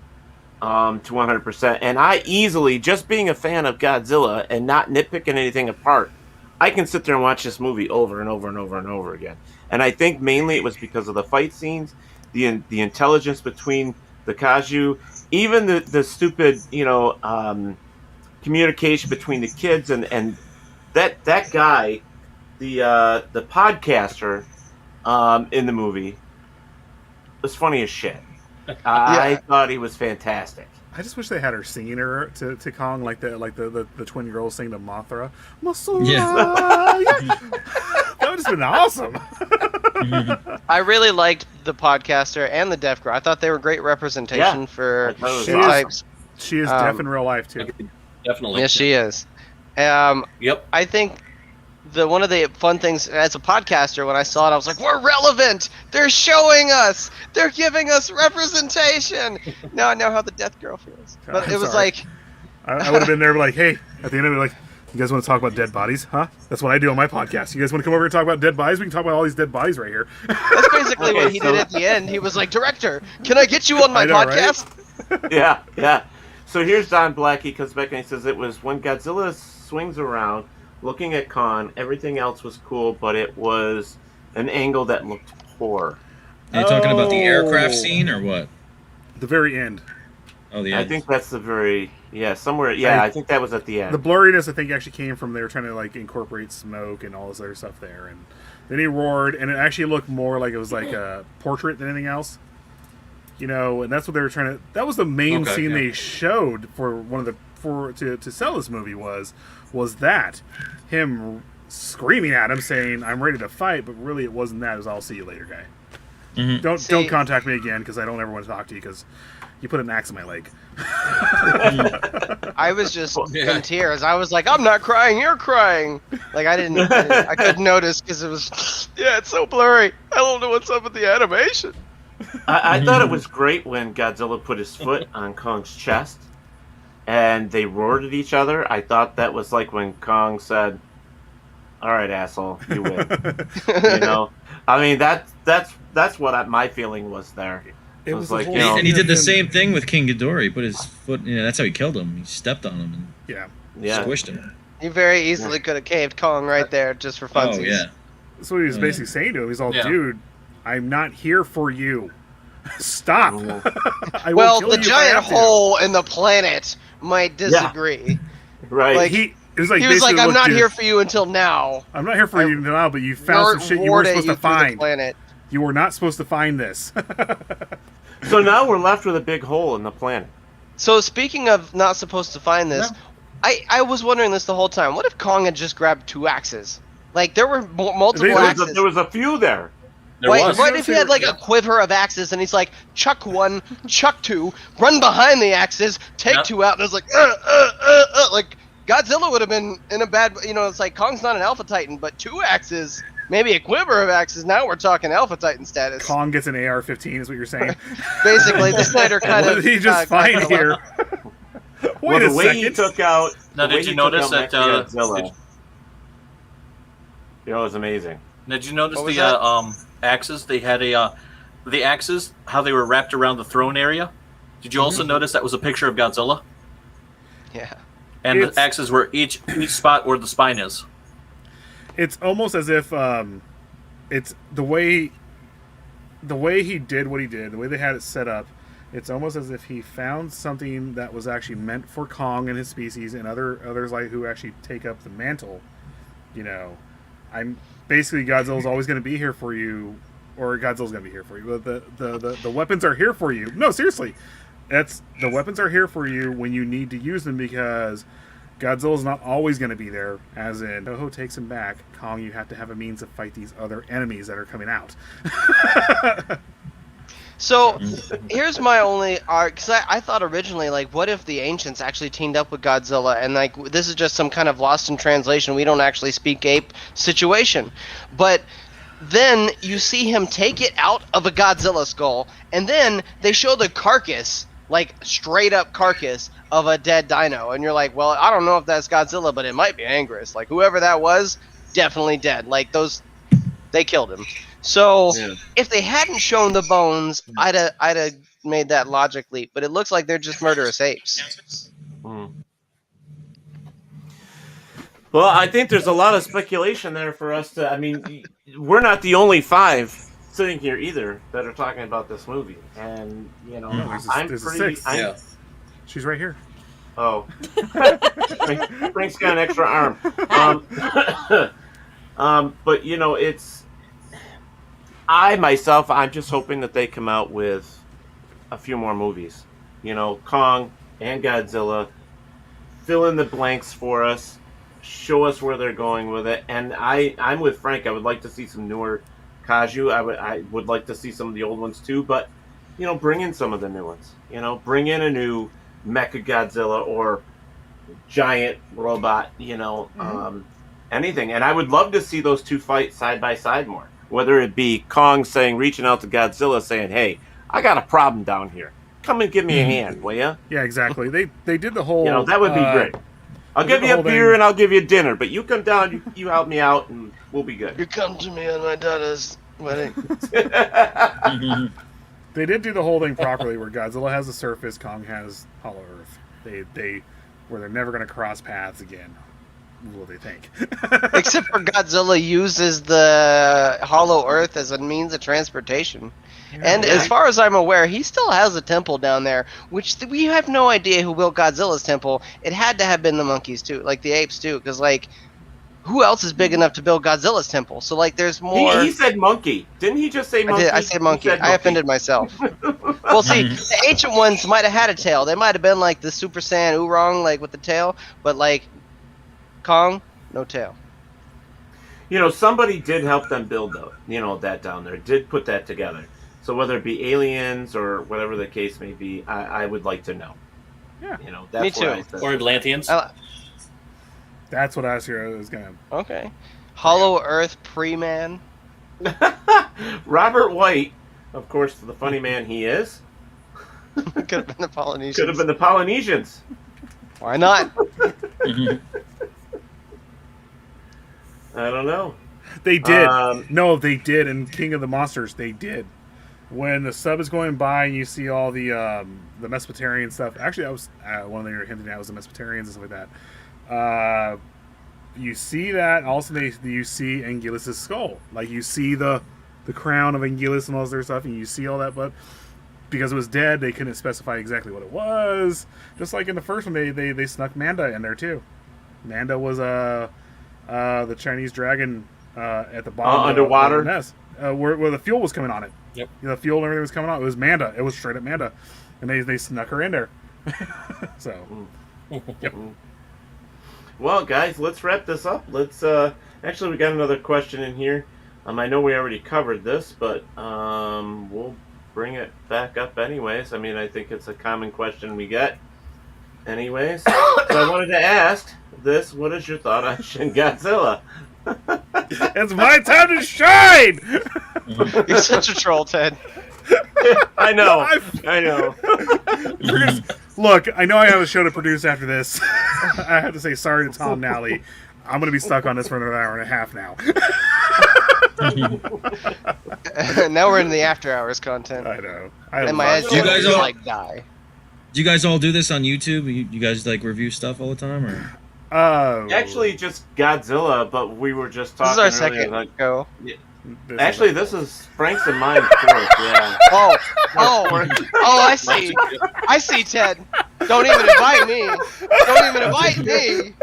to 100%. And I easily, just being a fan of Godzilla and not nitpicking anything apart, I can sit there and watch this movie over and over and over and over again. And I think mainly it was because of the fight scenes, the intelligence between the kaiju, even the stupid, communication between the kids and that guy, the podcaster in the movie was funny as shit. I thought he was fantastic. I just wish they had her singing her to Kong like the twin girls sing to Mothra. Masura, yeah. That would have been awesome. I really liked the podcaster and the deaf girl. I thought they were great representation for types. She is deaf in real life too. Definitely. Yes, she is. Yep. I think one of the fun things as a podcaster, when I saw it, I was like, we're relevant. They're showing us. They're giving us representation. Now I know how the deaf girl feels. But I'm it was sorry. like... I would have been there like, hey, at the end of it, like, you guys want to talk about dead bodies? Huh? That's what I do on my podcast. You guys want to come over and talk about dead bodies? We can talk about all these dead bodies right here. That's basically what he did at the end. He was like, director, can I get you on my podcast? Right? Yeah. So here's Don Blackie comes back and he says it was when Godzilla swings around, looking at Kong, everything else was cool, but it was an angle that looked poor. Are you talking about the aircraft scene or what? The very end. Oh, the end. I think that's the very... Yeah, somewhere... Yeah, I think that was at the end. The blurriness, I think, actually came from they were trying to, like, incorporate smoke and all this other stuff there. And then he roared, and it actually looked more like it was like a portrait than anything else. And that's what they were trying to... That was the main scene they showed for one of the... to sell this movie was that. Him screaming at him, saying, I'm ready to fight, but really it wasn't that. It was, I'll see you later, guy. Mm-hmm. Don't contact me again, because I don't ever want to talk to you, because you put an axe in my leg. I was just in tears. I was like, I'm not crying, you're crying. Like, I couldn't notice because it was, it's so blurry. I don't know what's up with the animation. I thought it was great when Godzilla put his foot on Kong's chest and they roared at each other. I thought that was like when Kong said, all right, asshole, you win. I mean, that's what my feeling was there. It was like, and he did the same thing with King Ghidorah. He put his foot, that's how he killed him. He stepped on him and squished him. He very easily could have caved Kong right there just for funsies. Oh, yeah. That's what he was basically saying to him. He's all, dude, I'm not here for you. Stop. Well, the giant hole in the planet might disagree. Yeah. Right. Like, he was like, I'm not here for you until now. I'm not here for you until now, but you found some shit you weren't supposed to find. You were not supposed to find this. So now we're left with a big hole in the planet. So speaking of not supposed to find this, I was wondering this the whole time. What if Kong had just grabbed 2 axes? Like, there were multiple axes. There was a few there. What if he had like a quiver of axes and he's like, chuck 1, chuck 2, run behind the axes, take 2 out, and it's like, like Godzilla would have been in a bad, it's like Kong's not an Alpha Titan, but 2 axes, maybe a quiver of axes. Now we're talking Alpha Titan status. Kong gets an AR-15 is what you're saying. Basically, the Snyder kind of. He just fine here. Wait a the way second. he took out. Now, did you notice that? Godzilla, it was amazing. Did you notice the axes? They had the axes, how they were wrapped around the throne area. Did you also notice that was a picture of Godzilla? Yeah. And the axes were each spot where the spine is. It's almost as if it's the way he did what he did, the way they had it set up. It's almost as if he found something that was actually meant for Kong and his species and others like who actually take up the mantle. I'm basically Godzilla's always going to be here for you, or Godzilla's going to be here for you. But the weapons are here for you. No, seriously, the weapons are here for you when you need to use them because Godzilla's not always going to be there. As in, Toho takes him back. Kong, you have to have a means to fight these other enemies that are coming out. So, here's my only because I thought originally, like, what if the ancients actually teamed up with Godzilla, and, like, this is just some kind of lost in translation, we don't actually speak ape situation. But then you see him take it out of a Godzilla skull, and then they show the carcass like straight up carcass of a dead dino, and you're like, well, I don't know if that's Godzilla, but it might be Anguirus. Like whoever that was, definitely dead. Like they killed him. So if they hadn't shown the bones, I'd have made that logic leap. But it looks like they're just murderous apes. Well, I think there's a lot of speculation there for us to. I mean, we're not the only 5 sitting here either that are talking about this movie, and there's a sixth. She's right here. Oh, Frank's got an extra arm. But it's. I'm just hoping that they come out with a few more movies. Kong and Godzilla. Fill in the blanks for us. Show us where they're going with it. And I'm with Frank. I would like to see some newer Kaiju. I would like to see some of the old ones too. But, bring in some of the new ones. Bring in a new Mecha Godzilla or giant robot, anything. And I would love to see those two fight side by side more. Whether it be Kong reaching out to Godzilla saying, hey, I got a problem down here. Come and give me a hand, will ya? Yeah, exactly. They did the whole... that would be great. I'll give you a beer and I'll give you dinner, but you come down, you help me out, and we'll be good. You come to me on my daughter's wedding. They did do the whole thing properly, where Godzilla has the surface, Kong has Hollow Earth. Where they're never going to cross paths again. What they think. Except for Godzilla uses the Hollow Earth as a means of transportation. And as far as I'm aware, he still has a temple down there, which we have no idea who built Godzilla's temple. It had to have been the monkeys too, like the apes too, because who else is big enough to build Godzilla's temple? So there's more. He said monkey. Didn't he just say monkey? I said monkey. I offended myself. Well, see, the ancient ones might have had a tail. They might have been like the Super Saiyan Oorong, with the tail, but Kong, no tail. Somebody did help them build that down there. Did put that together. So whether it be aliens or whatever the case may be, I would like to know. Yeah. That's me too. Or Atlanteans. That's what I was going to... Okay. Hollow Earth pre-man. Robert White, of course, the funny man he is. Could have been the Polynesians. Could have been the Polynesians. Why not? I don't know. They did. No, they did. In King of the Monsters, they did. When the sub is going by and you see all the Mesopotamian stuff. Actually, that was one of the hinting at was the Mesopotamians and stuff like that. You see that. Also, you see Anguilus' skull. You see the crown of Anguilus and all this other stuff, and you see all that. But because it was dead, they couldn't specify exactly what it was. Just like in the first one, they snuck Manda in there too. Manda was the Chinese dragon at the bottom underwater of the nest, where the fuel was coming on it. Yep. The fuel and everything was coming on. It was Manda. It was straight up Manda, and they snuck her in there. So, yep. Well, guys, let's wrap this up. Let's actually, we got another question in here. I know we already covered this, but we'll bring it back up anyways. I think it's a common question we get anyways. So I wanted to ask this: what is your thought on Shin Godzilla? It's my time to shine! You're such a troll, Ted. I know. Look, I know I have a show to produce after this. I have to say sorry to Tom Nally. I'm going to be stuck on this for another hour and a half now. Now we're in the after hours content. I know. And my eyes just die. Do you guys all do this on YouTube? You guys review stuff all the time, or? Actually, just Godzilla, but we were just talking. This is our earlier, second go. Yeah. Actually, this is Frank's and mine's fourth. Yeah. Oh, I see. I see, Ted. Don't even invite me.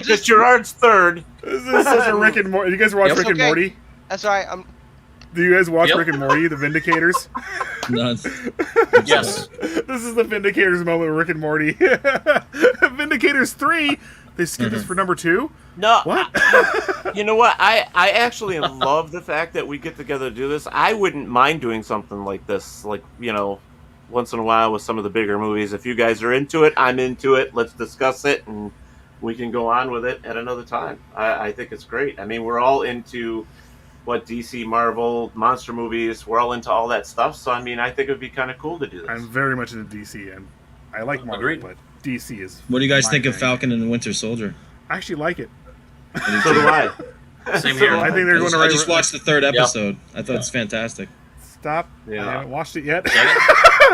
Just Gerard's third. This is such a Rick and Morty. You guys watch Rick and Morty? That's right. Do you guys watch Rick and Morty, The Vindicators? No. Yes. This is the Vindicators moment with Rick and Morty. Vindicators 3. They skipped this for number 2? No. What? You know what? I actually love the fact that we get together to do this. I wouldn't mind doing something like this, once in a while with some of the bigger movies. If you guys are into it, I'm into it. Let's discuss it, and we can go on with it at another time. I think it's great. We're all into what DC, Marvel, monster movies. We're all into all that stuff. So I mean, I think it would be kind of cool to do this. I'm very much into DC, and I like Marvel, Agreed. but DC is. What do you guys my think of thing. Falcon and the Winter Soldier? I actually like it. So do I. Same here. I think they're going to. I just watched the 3rd episode. I thought it's fantastic. Stop. Yeah. I haven't watched it yet.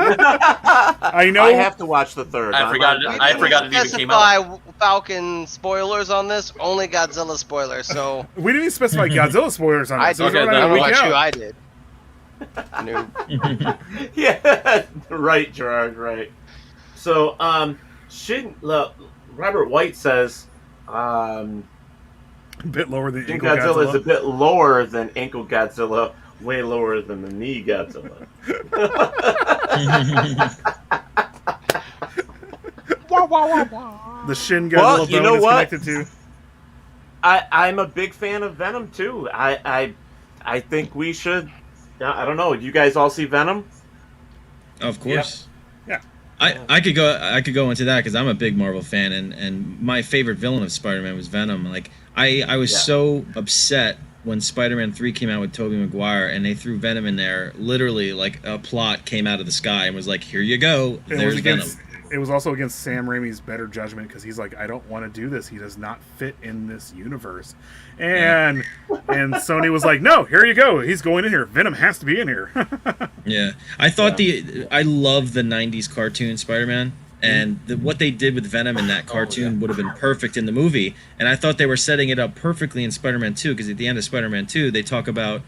I know. I have to watch the 3rd. I forgot it even came out. Specify Falcon spoilers on this. Only Godzilla spoilers. So We didn't even specify Godzilla spoilers on I it. So did. it's Okay, I not don't know a week about you. out. I did. No. Yeah, right, Gerard, right. So, Robert White says, A bit lower than Shin Ankle Godzilla is a Godzilla. bit lower than Ankle Godzilla, way lower than the knee Godzilla. The Shin Godzilla Well, you bone know is what? connected to. I'm a big fan of Venom too. I think we should. I don't know. You guys all see Venom? Of course. Yeah. I could go into that because I'm a big Marvel fan, and my favorite villain of Spider-Man was Venom. Like I was so upset when Spider-Man 3 came out with Tobey Maguire and they threw Venom in there. Literally, like a plot came out of the sky and was like, "Here you go. There's Venom." It was also against Sam Raimi's better judgment because he's like, I don't want to do this. He does not fit in this universe. And Sony was like, no, here you go. He's going in here. Venom has to be in here. Yeah, I thought I love the '90s cartoon Spider-Man, and what they did with Venom in that cartoon would have been perfect in the movie. And I thought they were setting it up perfectly in Spider-Man 2 because at the end of Spider-Man 2, they talk about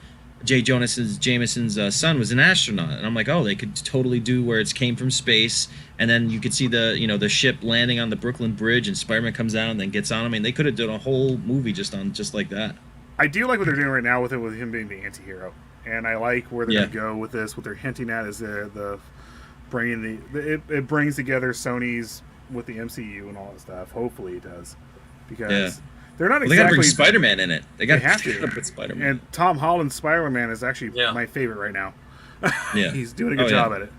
J. Jonah Jameson's son was an astronaut, and I'm like, oh, they could totally do where it came from space, and then you could see the ship landing on the Brooklyn Bridge, and Spider-Man comes out and then gets on him. I mean, they could have done a whole movie just like that. I do like what they're doing right now with him being the anti-hero. And I like where they're going to go with this. What they're hinting at is the bringing it brings together Sony's with the MCU and all that stuff. Hopefully it does, because they're not They got to exactly. bring Spider-Man in it. They have to put Spider-Man. And Tom Holland's Spider-Man is actually my favorite right now. Yeah, He's doing a good job at it.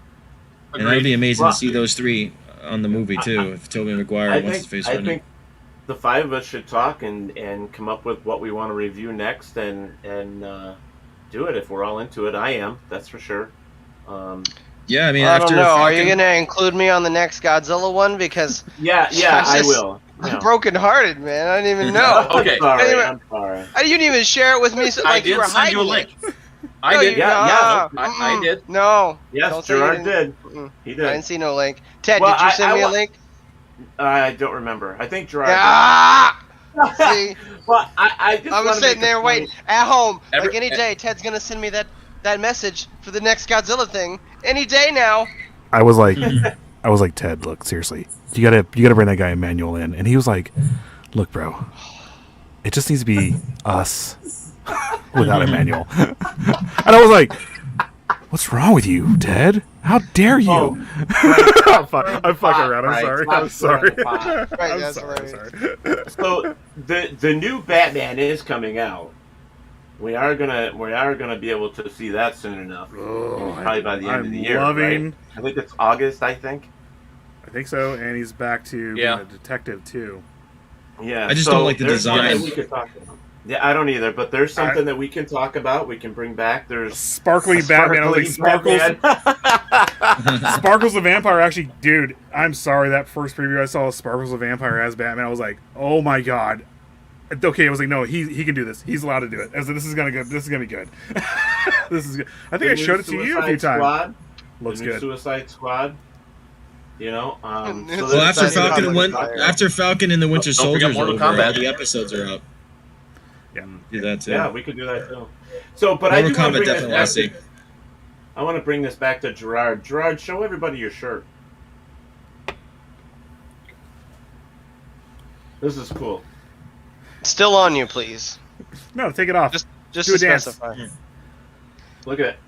And that would be amazing to see those three on the movie too. If Tobey Maguire wants to face Venom. I think the 5 of us should talk and come up with what we want to review next and do it if we're all into it. I am, that's for sure. Yeah, I mean, I after don't know. Are Falcon, you going to include me on the next Godzilla one? Because yeah, I will. I'm brokenhearted, man. I didn't even know. Okay. I'm sorry. You didn't even share it with me. So, I like you did were send hiding you a link. it. I No, did. you- I mm-mm. did. No. Yes, Don't say you Gerard didn't. did. He I did. didn't see no link. Ted, Well, did you send me a wa- link? I don't remember. I think Gerard. Ah! See, did. Well, I just I'm wanna sitting make a there point. waiting at home. Every- Like any day, Ted's gonna send me that message for the next Godzilla thing. Any day now. I was like, Ted, look, seriously, you gotta bring that guy Emmanuel in, and he was like, look, bro, it just needs to be us without Emmanuel. And I was like, what's wrong with you, Ted? How dare you? Oh, I'm fucking around. I'm Right, sorry. right, I'm sorry. right. Right, I'm that's sorry. hilarious. So the new Batman is coming out. We are gonna be able to see that soon enough. Probably by the end of the year. Right? I think it's August. I think so, and he's back to being a detective too. Yeah. I just don't like the there's something design. we could talk about. Yeah, I don't either. But there's something that we can talk about. We can bring back. There's Sparkly Batman. I was like, Batman. Sparkles the Vampire. Actually, dude, I'm sorry. That first preview I saw of Sparkles the Vampire as Batman, I was like, oh my god. Okay, I was like, no, he can do this. He's allowed to do it. I was like, this is gonna be good. This is good. I think I showed it to you a few times. Looks the new good. Suicide Squad. You know. So well, after there's Falcon something after Falcon and the Winter Don't forget Soldier's Mortal over, Kombat. all the episodes are up. Yeah. Do that too. Yeah, we could do that too. So, but Mortal I do want Kombat to bring definitely want this to back. see. I want to bring this back to Gerard. Gerard, show everybody your shirt. This is cool. Still on you, please. No, take it off. Just Do to a dance. specify. Look at it.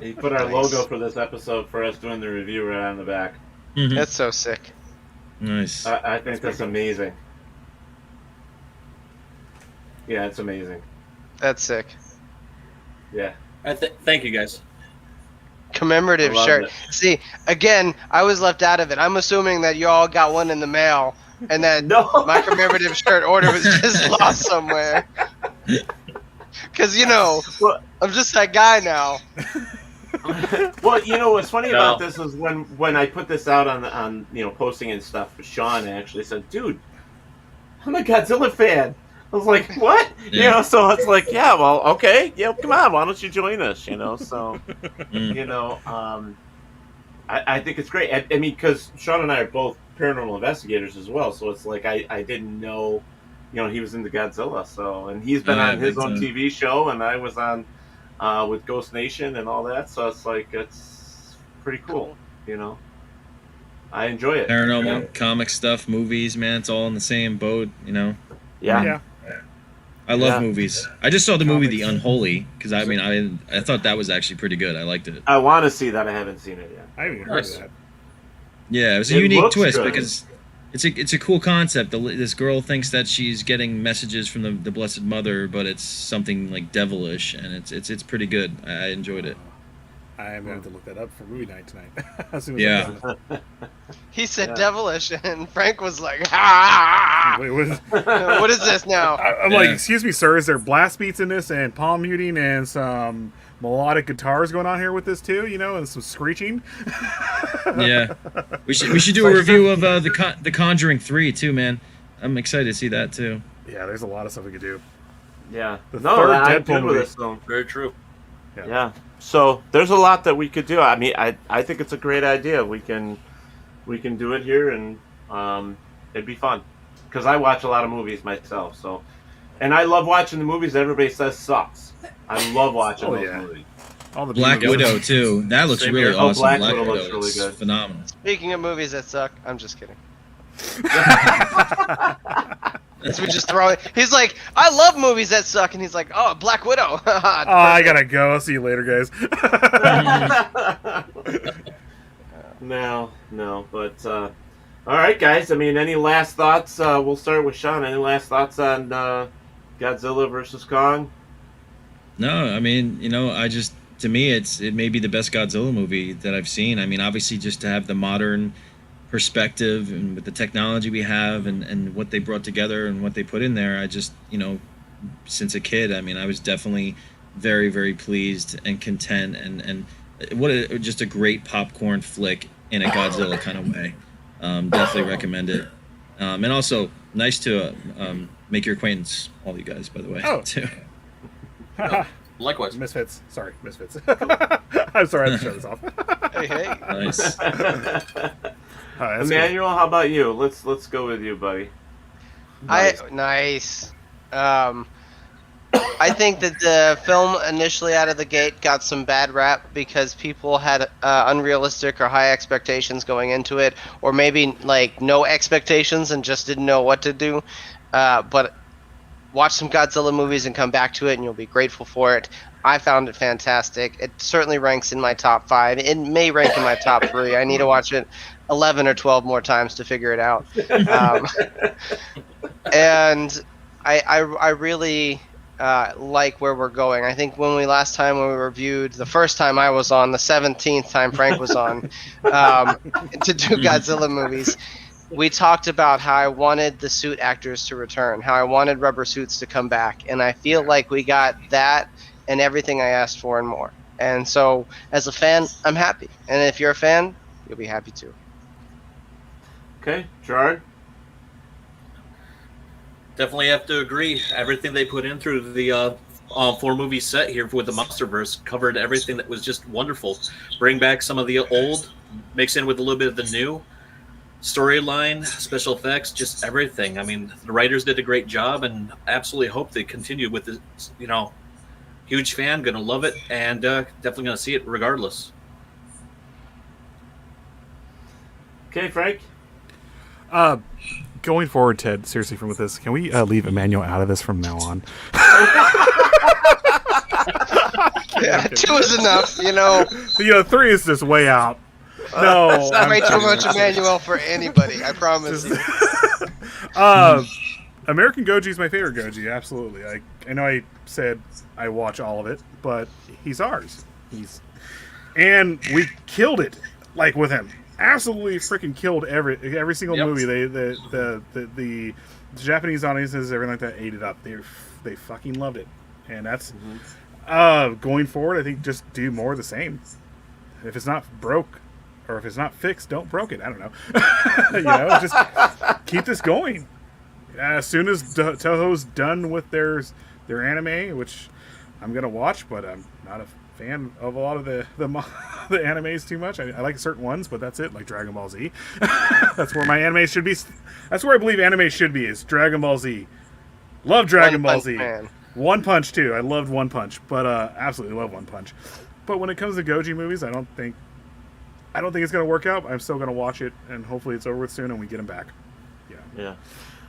He put our logo for this episode for us doing the review right on the back. Mhm. That's so sick. Nice. I think that's amazing. Yeah, it's amazing. That's sick. Yeah. Thank you, guys. Commemorative I love shirt. it. See, again, I was left out of it. I'm assuming that you all got one in the mail, and that No. my commemorative shirt order was just lost somewhere. Because, you know, Well, I'm just that guy now. well, you know what's funny No. about this is when I put this out on posting and stuff, Sean actually said, "Dude, I'm a Godzilla fan." I was like, "What?" Yeah. So it's like, "Yeah, well, okay, yeah, come on, why don't you join us?" So I think it's great. I mean, because Sean and I are both paranormal investigators as well, so it's like I didn't know, he was into Godzilla. So, and he's been on his own TV show, and I was on with Ghost Nation and all that. So it's like it's pretty cool. I enjoy it. Paranormal, comic stuff, movies, man, it's all in the same boat, Yeah. I love Yeah. movies. I just saw the movie The Comics. Unholy because I thought that was actually pretty good. I liked it. I want to see that. I haven't seen it yet. I haven't even heard Nice. of that. Yeah, it was a It unique looks twist good. because it's a cool concept. This girl thinks that she's getting messages from the Blessed Mother, but it's something like devilish, and it's pretty good. I enjoyed it. I am going to have to look that up for movie night tonight. As soon as Yeah. I'm done. He said Yeah. devilish, and Frank was like, "Ah, Wait, what is, what is this now?" I'm like, Yeah. excuse me, sir, is there blast beats in this and palm muting and some melodic guitars going on here with this too, and some screeching? Yeah, we should do a review of the Conjuring 3 too, man. I'm excited to see that too. Yeah, there's a lot of stuff we could do. Yeah. The No, third I'm Deadpool good with movie. this film. Very true. Yeah. So there's a lot that we could do. I mean, I think it's a great idea. We can do it here, and it'd be fun because I watch a lot of movies myself. So, and I love watching the movies that everybody says sucks. I love watching Oh, those yeah. movies. All the Black B-movies. Widow too. That looks Same really here. Oh, awesome. Black Black Widow Widow looks really is good. phenomenal. Speaking of movies that suck, I'm just kidding. So we just throw it. He's like, "I love movies that suck," and he's like, "Oh, Black Widow." Oh, I gotta go. I'll see you later, guys. No, but all right, guys. I mean, any last thoughts? We'll start with Sean. Any last thoughts on Godzilla versus Kong? No, I mean, to me, it may be the best Godzilla movie that I've seen. I mean, obviously, just to have the modern perspective and with the technology we have and what they brought together and what they put in there, I just, since a kid, I mean, I was definitely very, very pleased and content and just a great popcorn flick in a Godzilla kind of way. Definitely recommend it. And also, nice to make your acquaintance, all you guys, by the way, Oh. too. Likewise. Misfits. Sorry, Misfits. I'm sorry, I had to shut this off. Hey, hey. Nice. Alright, that's Emmanuel, how about you? Let's go with you, buddy. Nice. I think that the film initially out of the gate got some bad rap because people had unrealistic or high expectations going into it, or maybe like no expectations and just didn't know what to do. But watch some Godzilla movies and come back to it, and you'll be grateful for it. I found it fantastic. It certainly ranks in my top 5. It may rank in my top 3. I need to watch it 11 or 12 more times to figure it out. And I really like where we're going. I think when we reviewed, the first time I was on, the 17th time Frank was on, to do Godzilla movies, we talked about how I wanted the suit actors to return, how I wanted rubber suits to come back, and I feel like we got that and everything I asked for and more. And so, as a fan, I'm happy. And if you're a fan, you'll be happy too. Okay, Gerard. Definitely have to agree. Everything they put in through the 4-movie set here with the Monsterverse covered everything that was just wonderful. Bring back some of the old, mix in with a little bit of the new. Storyline, special effects, just everything. I mean, the writers did a great job, and absolutely hope they continue with this. Huge fan, gonna love it, and definitely gonna see it regardless. Okay, Frank. Going forward, Ted, seriously, from with this, can we leave Emmanuel out of this from now on? Yeah, 2 is enough, 3 is just way out. No, It's not I'm way too kidding. much Emmanuel for anybody, I promise you. American Goji is my favorite Goji, absolutely. I know I said I watch all of it, but he's ours. And we killed it, with him. Absolutely freaking killed every single Yep. movie. The Japanese audiences, everything like that, ate it up. They fucking loved it. and that's going forward. I think just do more of the same. If it's not broke, or if it's not fixed, don't broke it. I don't know. Just keep this going. As soon as Toho's done with their anime, which I'm gonna watch, but I'm not a fan of a lot of the animes too much. I like certain ones, but that's it. Like Dragon Ball Z. That's where my anime should be. That's where I believe anime should be. Is Dragon Ball Z. Love Dragon Ball Z. Man. One Punch too. I loved One Punch, but absolutely love One Punch. But when it comes to Goji movies, I don't think it's gonna work out. I'm still gonna watch it, and hopefully it's over with soon, and we get him back. Yeah.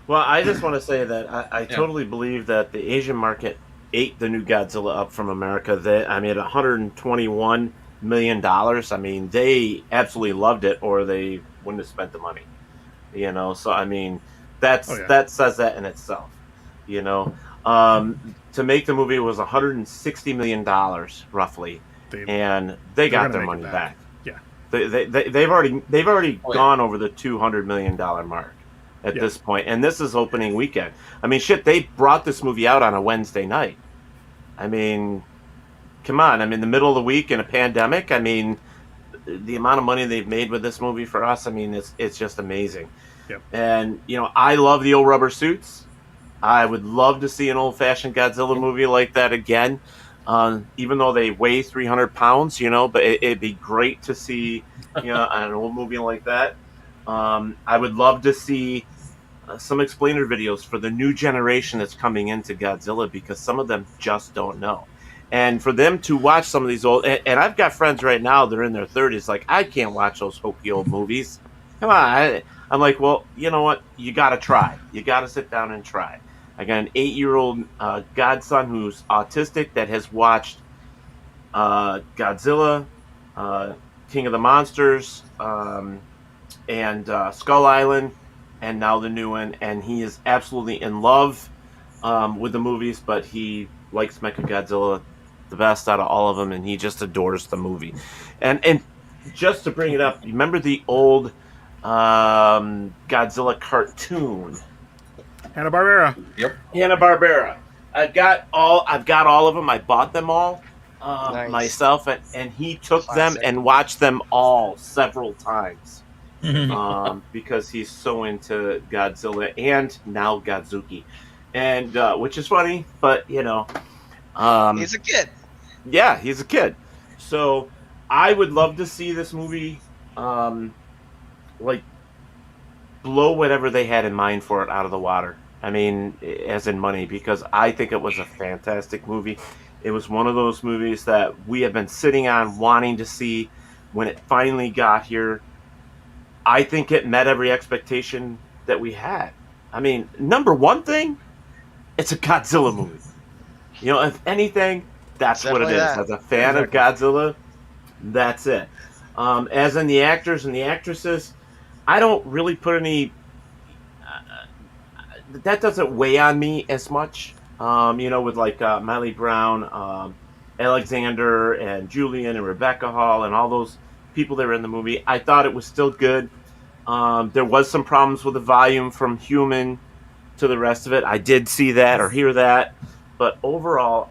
Well, I just want to say that I totally believe that the Asian market ate the new Godzilla up from America. At $121 million. I mean, they absolutely loved it, or they wouldn't have spent the money. So I mean, that says that in itself. To make the movie was $160 million roughly, and they got their money back. Yeah, they've already gone over the $200 million mark at this point, and this is opening weekend. I mean, shit, they brought this movie out on a Wednesday night. I mean, come on. I'm in the middle of the week in a pandemic. I mean, the amount of money they've made with this movie for us, I mean, it's just amazing. Yep. And, I love the old rubber suits. I would love to see an old-fashioned Godzilla movie like that again, even though they weigh 300 pounds, but it'd be great to see, an old movie like that. I would love to see some explainer videos for the new generation that's coming into Godzilla, because some of them just don't know. And for them to watch some of these old... And I've got friends right now that are in their 30s, like, I can't watch those hokey old movies. Come on. I'm like, well, you know what? You got to try. You got to sit down and try. I got an 8-year-old godson who's autistic that has watched Godzilla, King of the Monsters, and Skull Island, and now the new one, and he is absolutely in love with the movies, but he likes Mechagodzilla the best out of all of them, and he just adores the movie. And just to bring it up, remember the old Godzilla cartoon? Hanna-Barbera. Yep. Hanna-Barbera. I've got all of them. I bought them all myself, and he took them and watched them all several times. Because he's so into Godzilla and now Godzuki, and which is funny, but he's a kid. Yeah, he's a kid. So I would love to see this movie, like blow whatever they had in mind for it out of the water. I mean, as in money, because I think it was a fantastic movie. It was one of those movies that we have been sitting on wanting to see. When it finally got here, I think it met every expectation that we had. I mean, number one thing, it's a Godzilla movie. If anything, that's what it is. As a fan of Godzilla, that's it. As in the actors and the actresses, I don't really put any... that doesn't weigh on me as much. With like Miley Brown, Alexander, and Julian, and Rebecca Hall, and all those people that were in the movie. I thought it was still good. There was some problems with the volume from human to the rest of it. I did see that or hear that, but overall,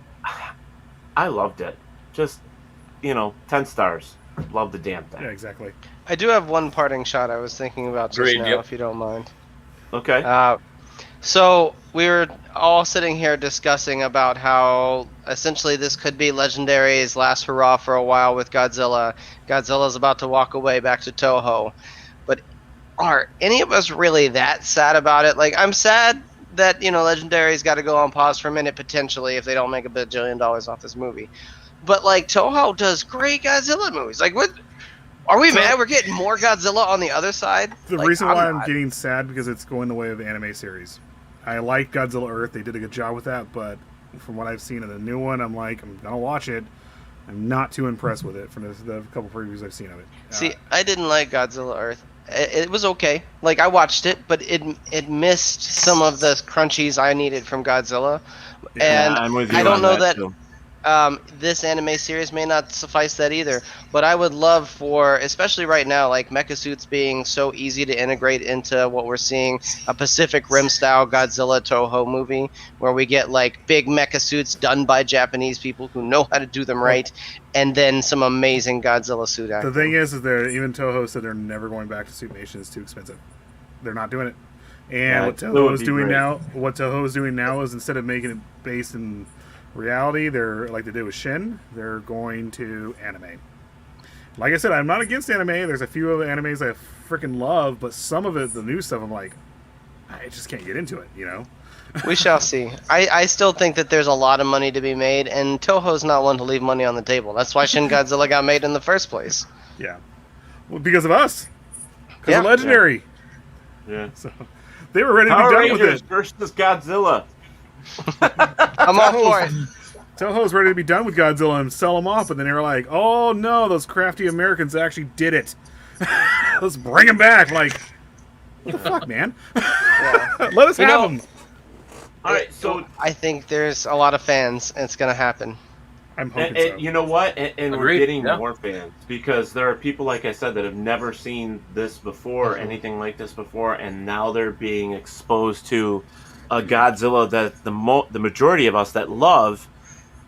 I loved it. Just 10 stars. Love the damn thing. Yeah, exactly. I do have one parting shot I was thinking about just now, if you don't mind. Okay. So we were all sitting here discussing about how essentially this could be Legendary's last hurrah for a while with Godzilla. Godzilla's about to walk away back to Toho. But are any of us really that sad about it? Like, I'm sad that, Legendary's got to go on pause for a minute potentially if they don't make $1 bajillion off this movie. But, like, Toho does great Godzilla movies. Like, what... Are we mad we're getting more Godzilla on the other side? The reason why I'm getting sad because it's going the way of the anime series. I like Godzilla Earth. They did a good job with that, but from what I've seen in the new one, I'm going to watch it. I'm not too impressed with it from the couple previews I've seen of it. See, I didn't like Godzilla Earth. It was okay. Like, I watched it, but it missed some of the crunchies I needed from Godzilla. Yeah, and I'm with you I don't on know that too. this anime series may not suffice that either. But I would love for, especially right now, like mecha suits being so easy to integrate into what we're seeing, a Pacific Rim style Godzilla Toho movie where we get like big mecha suits done by Japanese people who know how to do them right, and then some amazing Godzilla suit acting. The thing is that even Toho said they're never going back to Suit Nation. It's too expensive. They're not doing it. And what Toho is doing now is instead of making it based in reality, they're like they did with Shin, they're going to anime. Like I said, I'm not against anime. There's a few of the animes I freaking love, but some of it, the new stuff, I'm like, I just can't get into it, you know? We shall see. I still think that there's a lot of money to be made, and Toho's not one to leave money on the table. That's why Shin Godzilla got made in the first place. Yeah. Well, because of us. Because of Legendary. Yeah. So they were ready to Power be done Rangers with it. versus Godzilla. I'm all for it. Toho's ready to be done with Godzilla and sell them off, but then they were like, oh no, those crafty Americans actually did it. Let's bring them back. Like, what the fuck, man? Let us have them. All right, so I think there's a lot of fans, and it's going to happen. I'm hoping and so. you know what? And we're Agreed, getting yeah. more fans because there are people, like I said, that have never seen this before, anything like this before, and now they're being exposed to a Godzilla that the majority of us that love,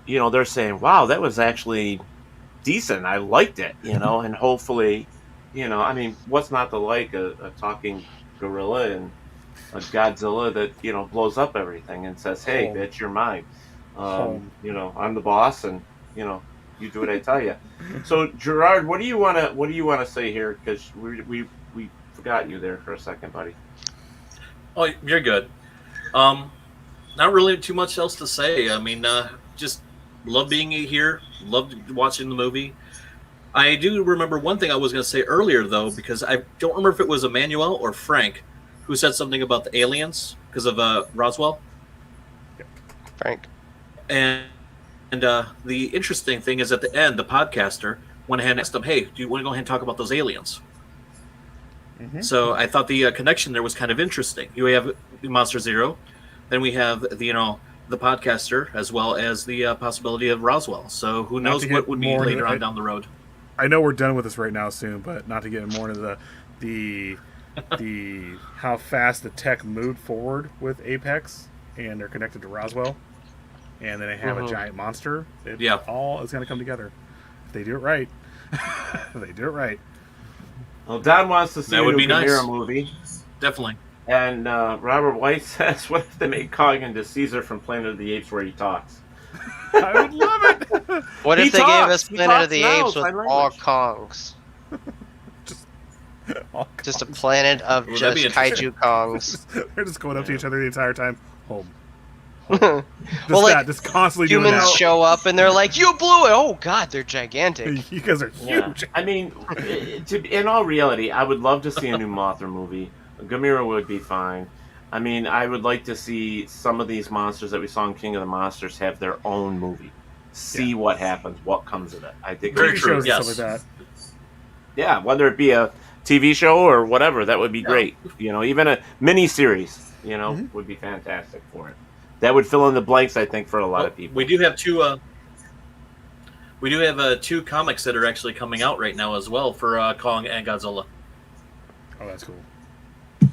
you know, they're saying, wow, that was actually decent. I liked it, you know, and hopefully, you know, I mean, what's not to like a talking gorilla and a Godzilla that, you know, blows up everything and says, hey, bitch, you're mine. You know, I'm the boss, and you know, you do what I tell you. So, Gerard, what do you want to say here? Because we forgot you there for a second, buddy. Oh, you're good. Not really too much else to say. I mean, just love being here. Loved watching the movie. I do remember one thing I was going to say earlier, though, because I don't remember if it was Emmanuel or Frank who said something about the aliens because of Roswell. Frank. And the interesting thing is at the end, the podcaster went ahead and asked him, hey, do you want to go ahead and talk about those aliens? Mm-hmm. So I thought the connection there was kind of interesting. We have Monster Zero, then we have the podcaster, as well as the possibility of Roswell. So who knows what would be later on down the road. I know we're done with this right now soon, but not to get more into the how fast the tech moved forward with Apex, and they're connected to Roswell, and then they have a giant monster. All is going to come together if they do it right. If they do it right. Well, Don wants to see that would be Gamera nice. movie. Definitely. And Robert White says, what if they make Kong into Caesar from Planet of the Apes where he talks? I would love it. What if they gave us Planet of the Apes with all language. Kongs? Just a planet of just kaiju Kongs. They're just going up to each other the entire time. Home. Just constantly doing that. Humans show up and they're like, "You blew it!" Oh God, they're gigantic. You guys are huge. Yeah. I mean, in all reality, I would love to see a new Mothra movie. Gamera would be fine. I mean, I would like to see some of these monsters that we saw in King of the Monsters have their own movie. See what happens, what comes of it. I think Very true. Stuff like that. Yeah, whether it be a TV show or whatever, that would be great. You know, even a mini series, you know, would be fantastic for it. That would fill in the blanks, I think, for a lot of people. We do have two. We do have two comics that are actually coming out right now as well for Kong and Godzilla. Oh, that's cool.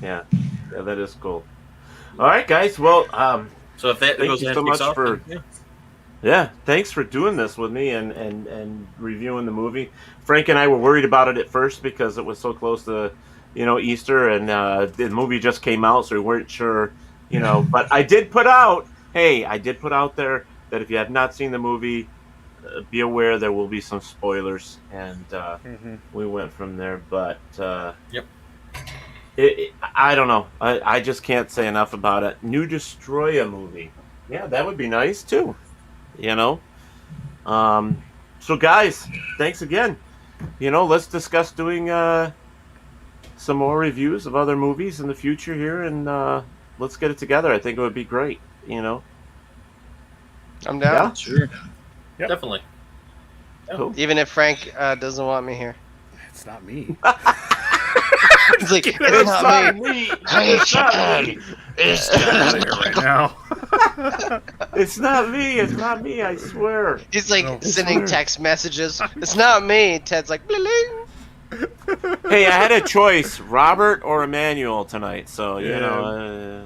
Yeah, that is cool. All right, guys. Well, so if that thank goes you ahead so and much kicks off, for. then, Yeah, thanks for doing this with me and reviewing the movie. Frank and I were worried about it at first because it was so close to, Easter, and the movie just came out, so we weren't sure, But I did put out there that if you have not seen the movie, be aware there will be some spoilers, and we went from there. But yep. I don't know. I just can't say enough about it. New Destroya movie. Yeah, that would be nice too. So guys, thanks again. Let's discuss doing some more reviews of other movies in the future here, and let's get it together. I think it would be great. I'm down. Yeah? Sure. Yep. Definitely. Cool. Even if Frank doesn't want me here. It's not me. It's like, it's not me. It's not me. Get out of here right now. It's not me. It's not me. I swear. He's like Oh, sending swear. text messages. It's not me. Ted's like, bling. Hey, I had a choice, Robert or Emmanuel tonight. So Yeah.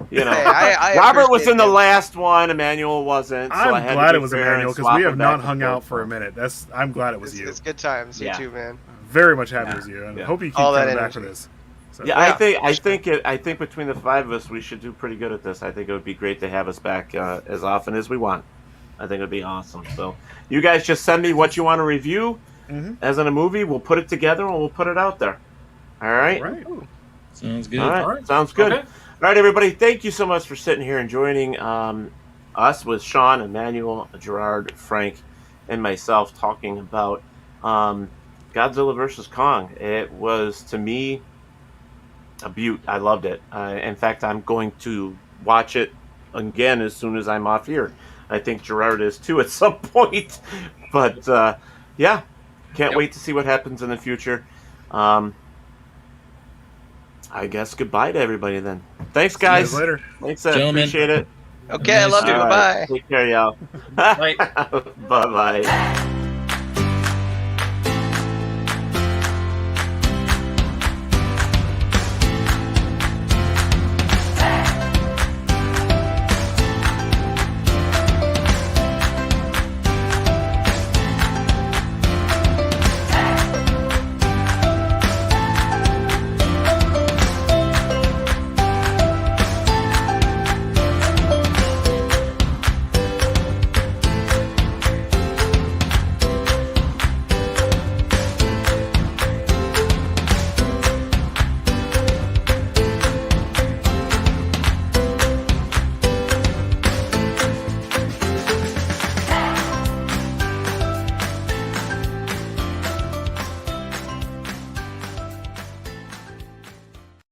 Hey, I Robert was in the appreciate last one. Emmanuel wasn't. So I I'm had glad to it be was fair Emmanuel and because swap we them have back not and hung forth. out for a minute. I'm glad it was you. It's good times. You Yeah. too, man. Very much happy with you, and Yeah. hope you keep All that coming back for energy. this. So, Yeah, I think between the five of us, we should do pretty good at this. I think it would be great to have us back as often as we want. I think it would be awesome. So, you guys just send me what you want to review as in a movie. We'll put it together and we'll put it out there. All right. All right. Sounds good. All right. All right. Sounds good. Okay. All right, everybody. Thank you so much for sitting here and joining us with Sean, Emmanuel, Gerard, Frank, and myself talking about Godzilla vs. Kong. It was, to me, a beaut. I loved it. In fact, I'm going to watch it again as soon as I'm off here. I think Gerard is too at some point. But, yeah, can't wait to see what happens in the future. I guess goodbye to everybody then. Thanks, See you guys. later. Thanks, Gentlemen. appreciate it. Okay, I love you. All right. Bye. Take care, y'all. Bye. Bye-bye.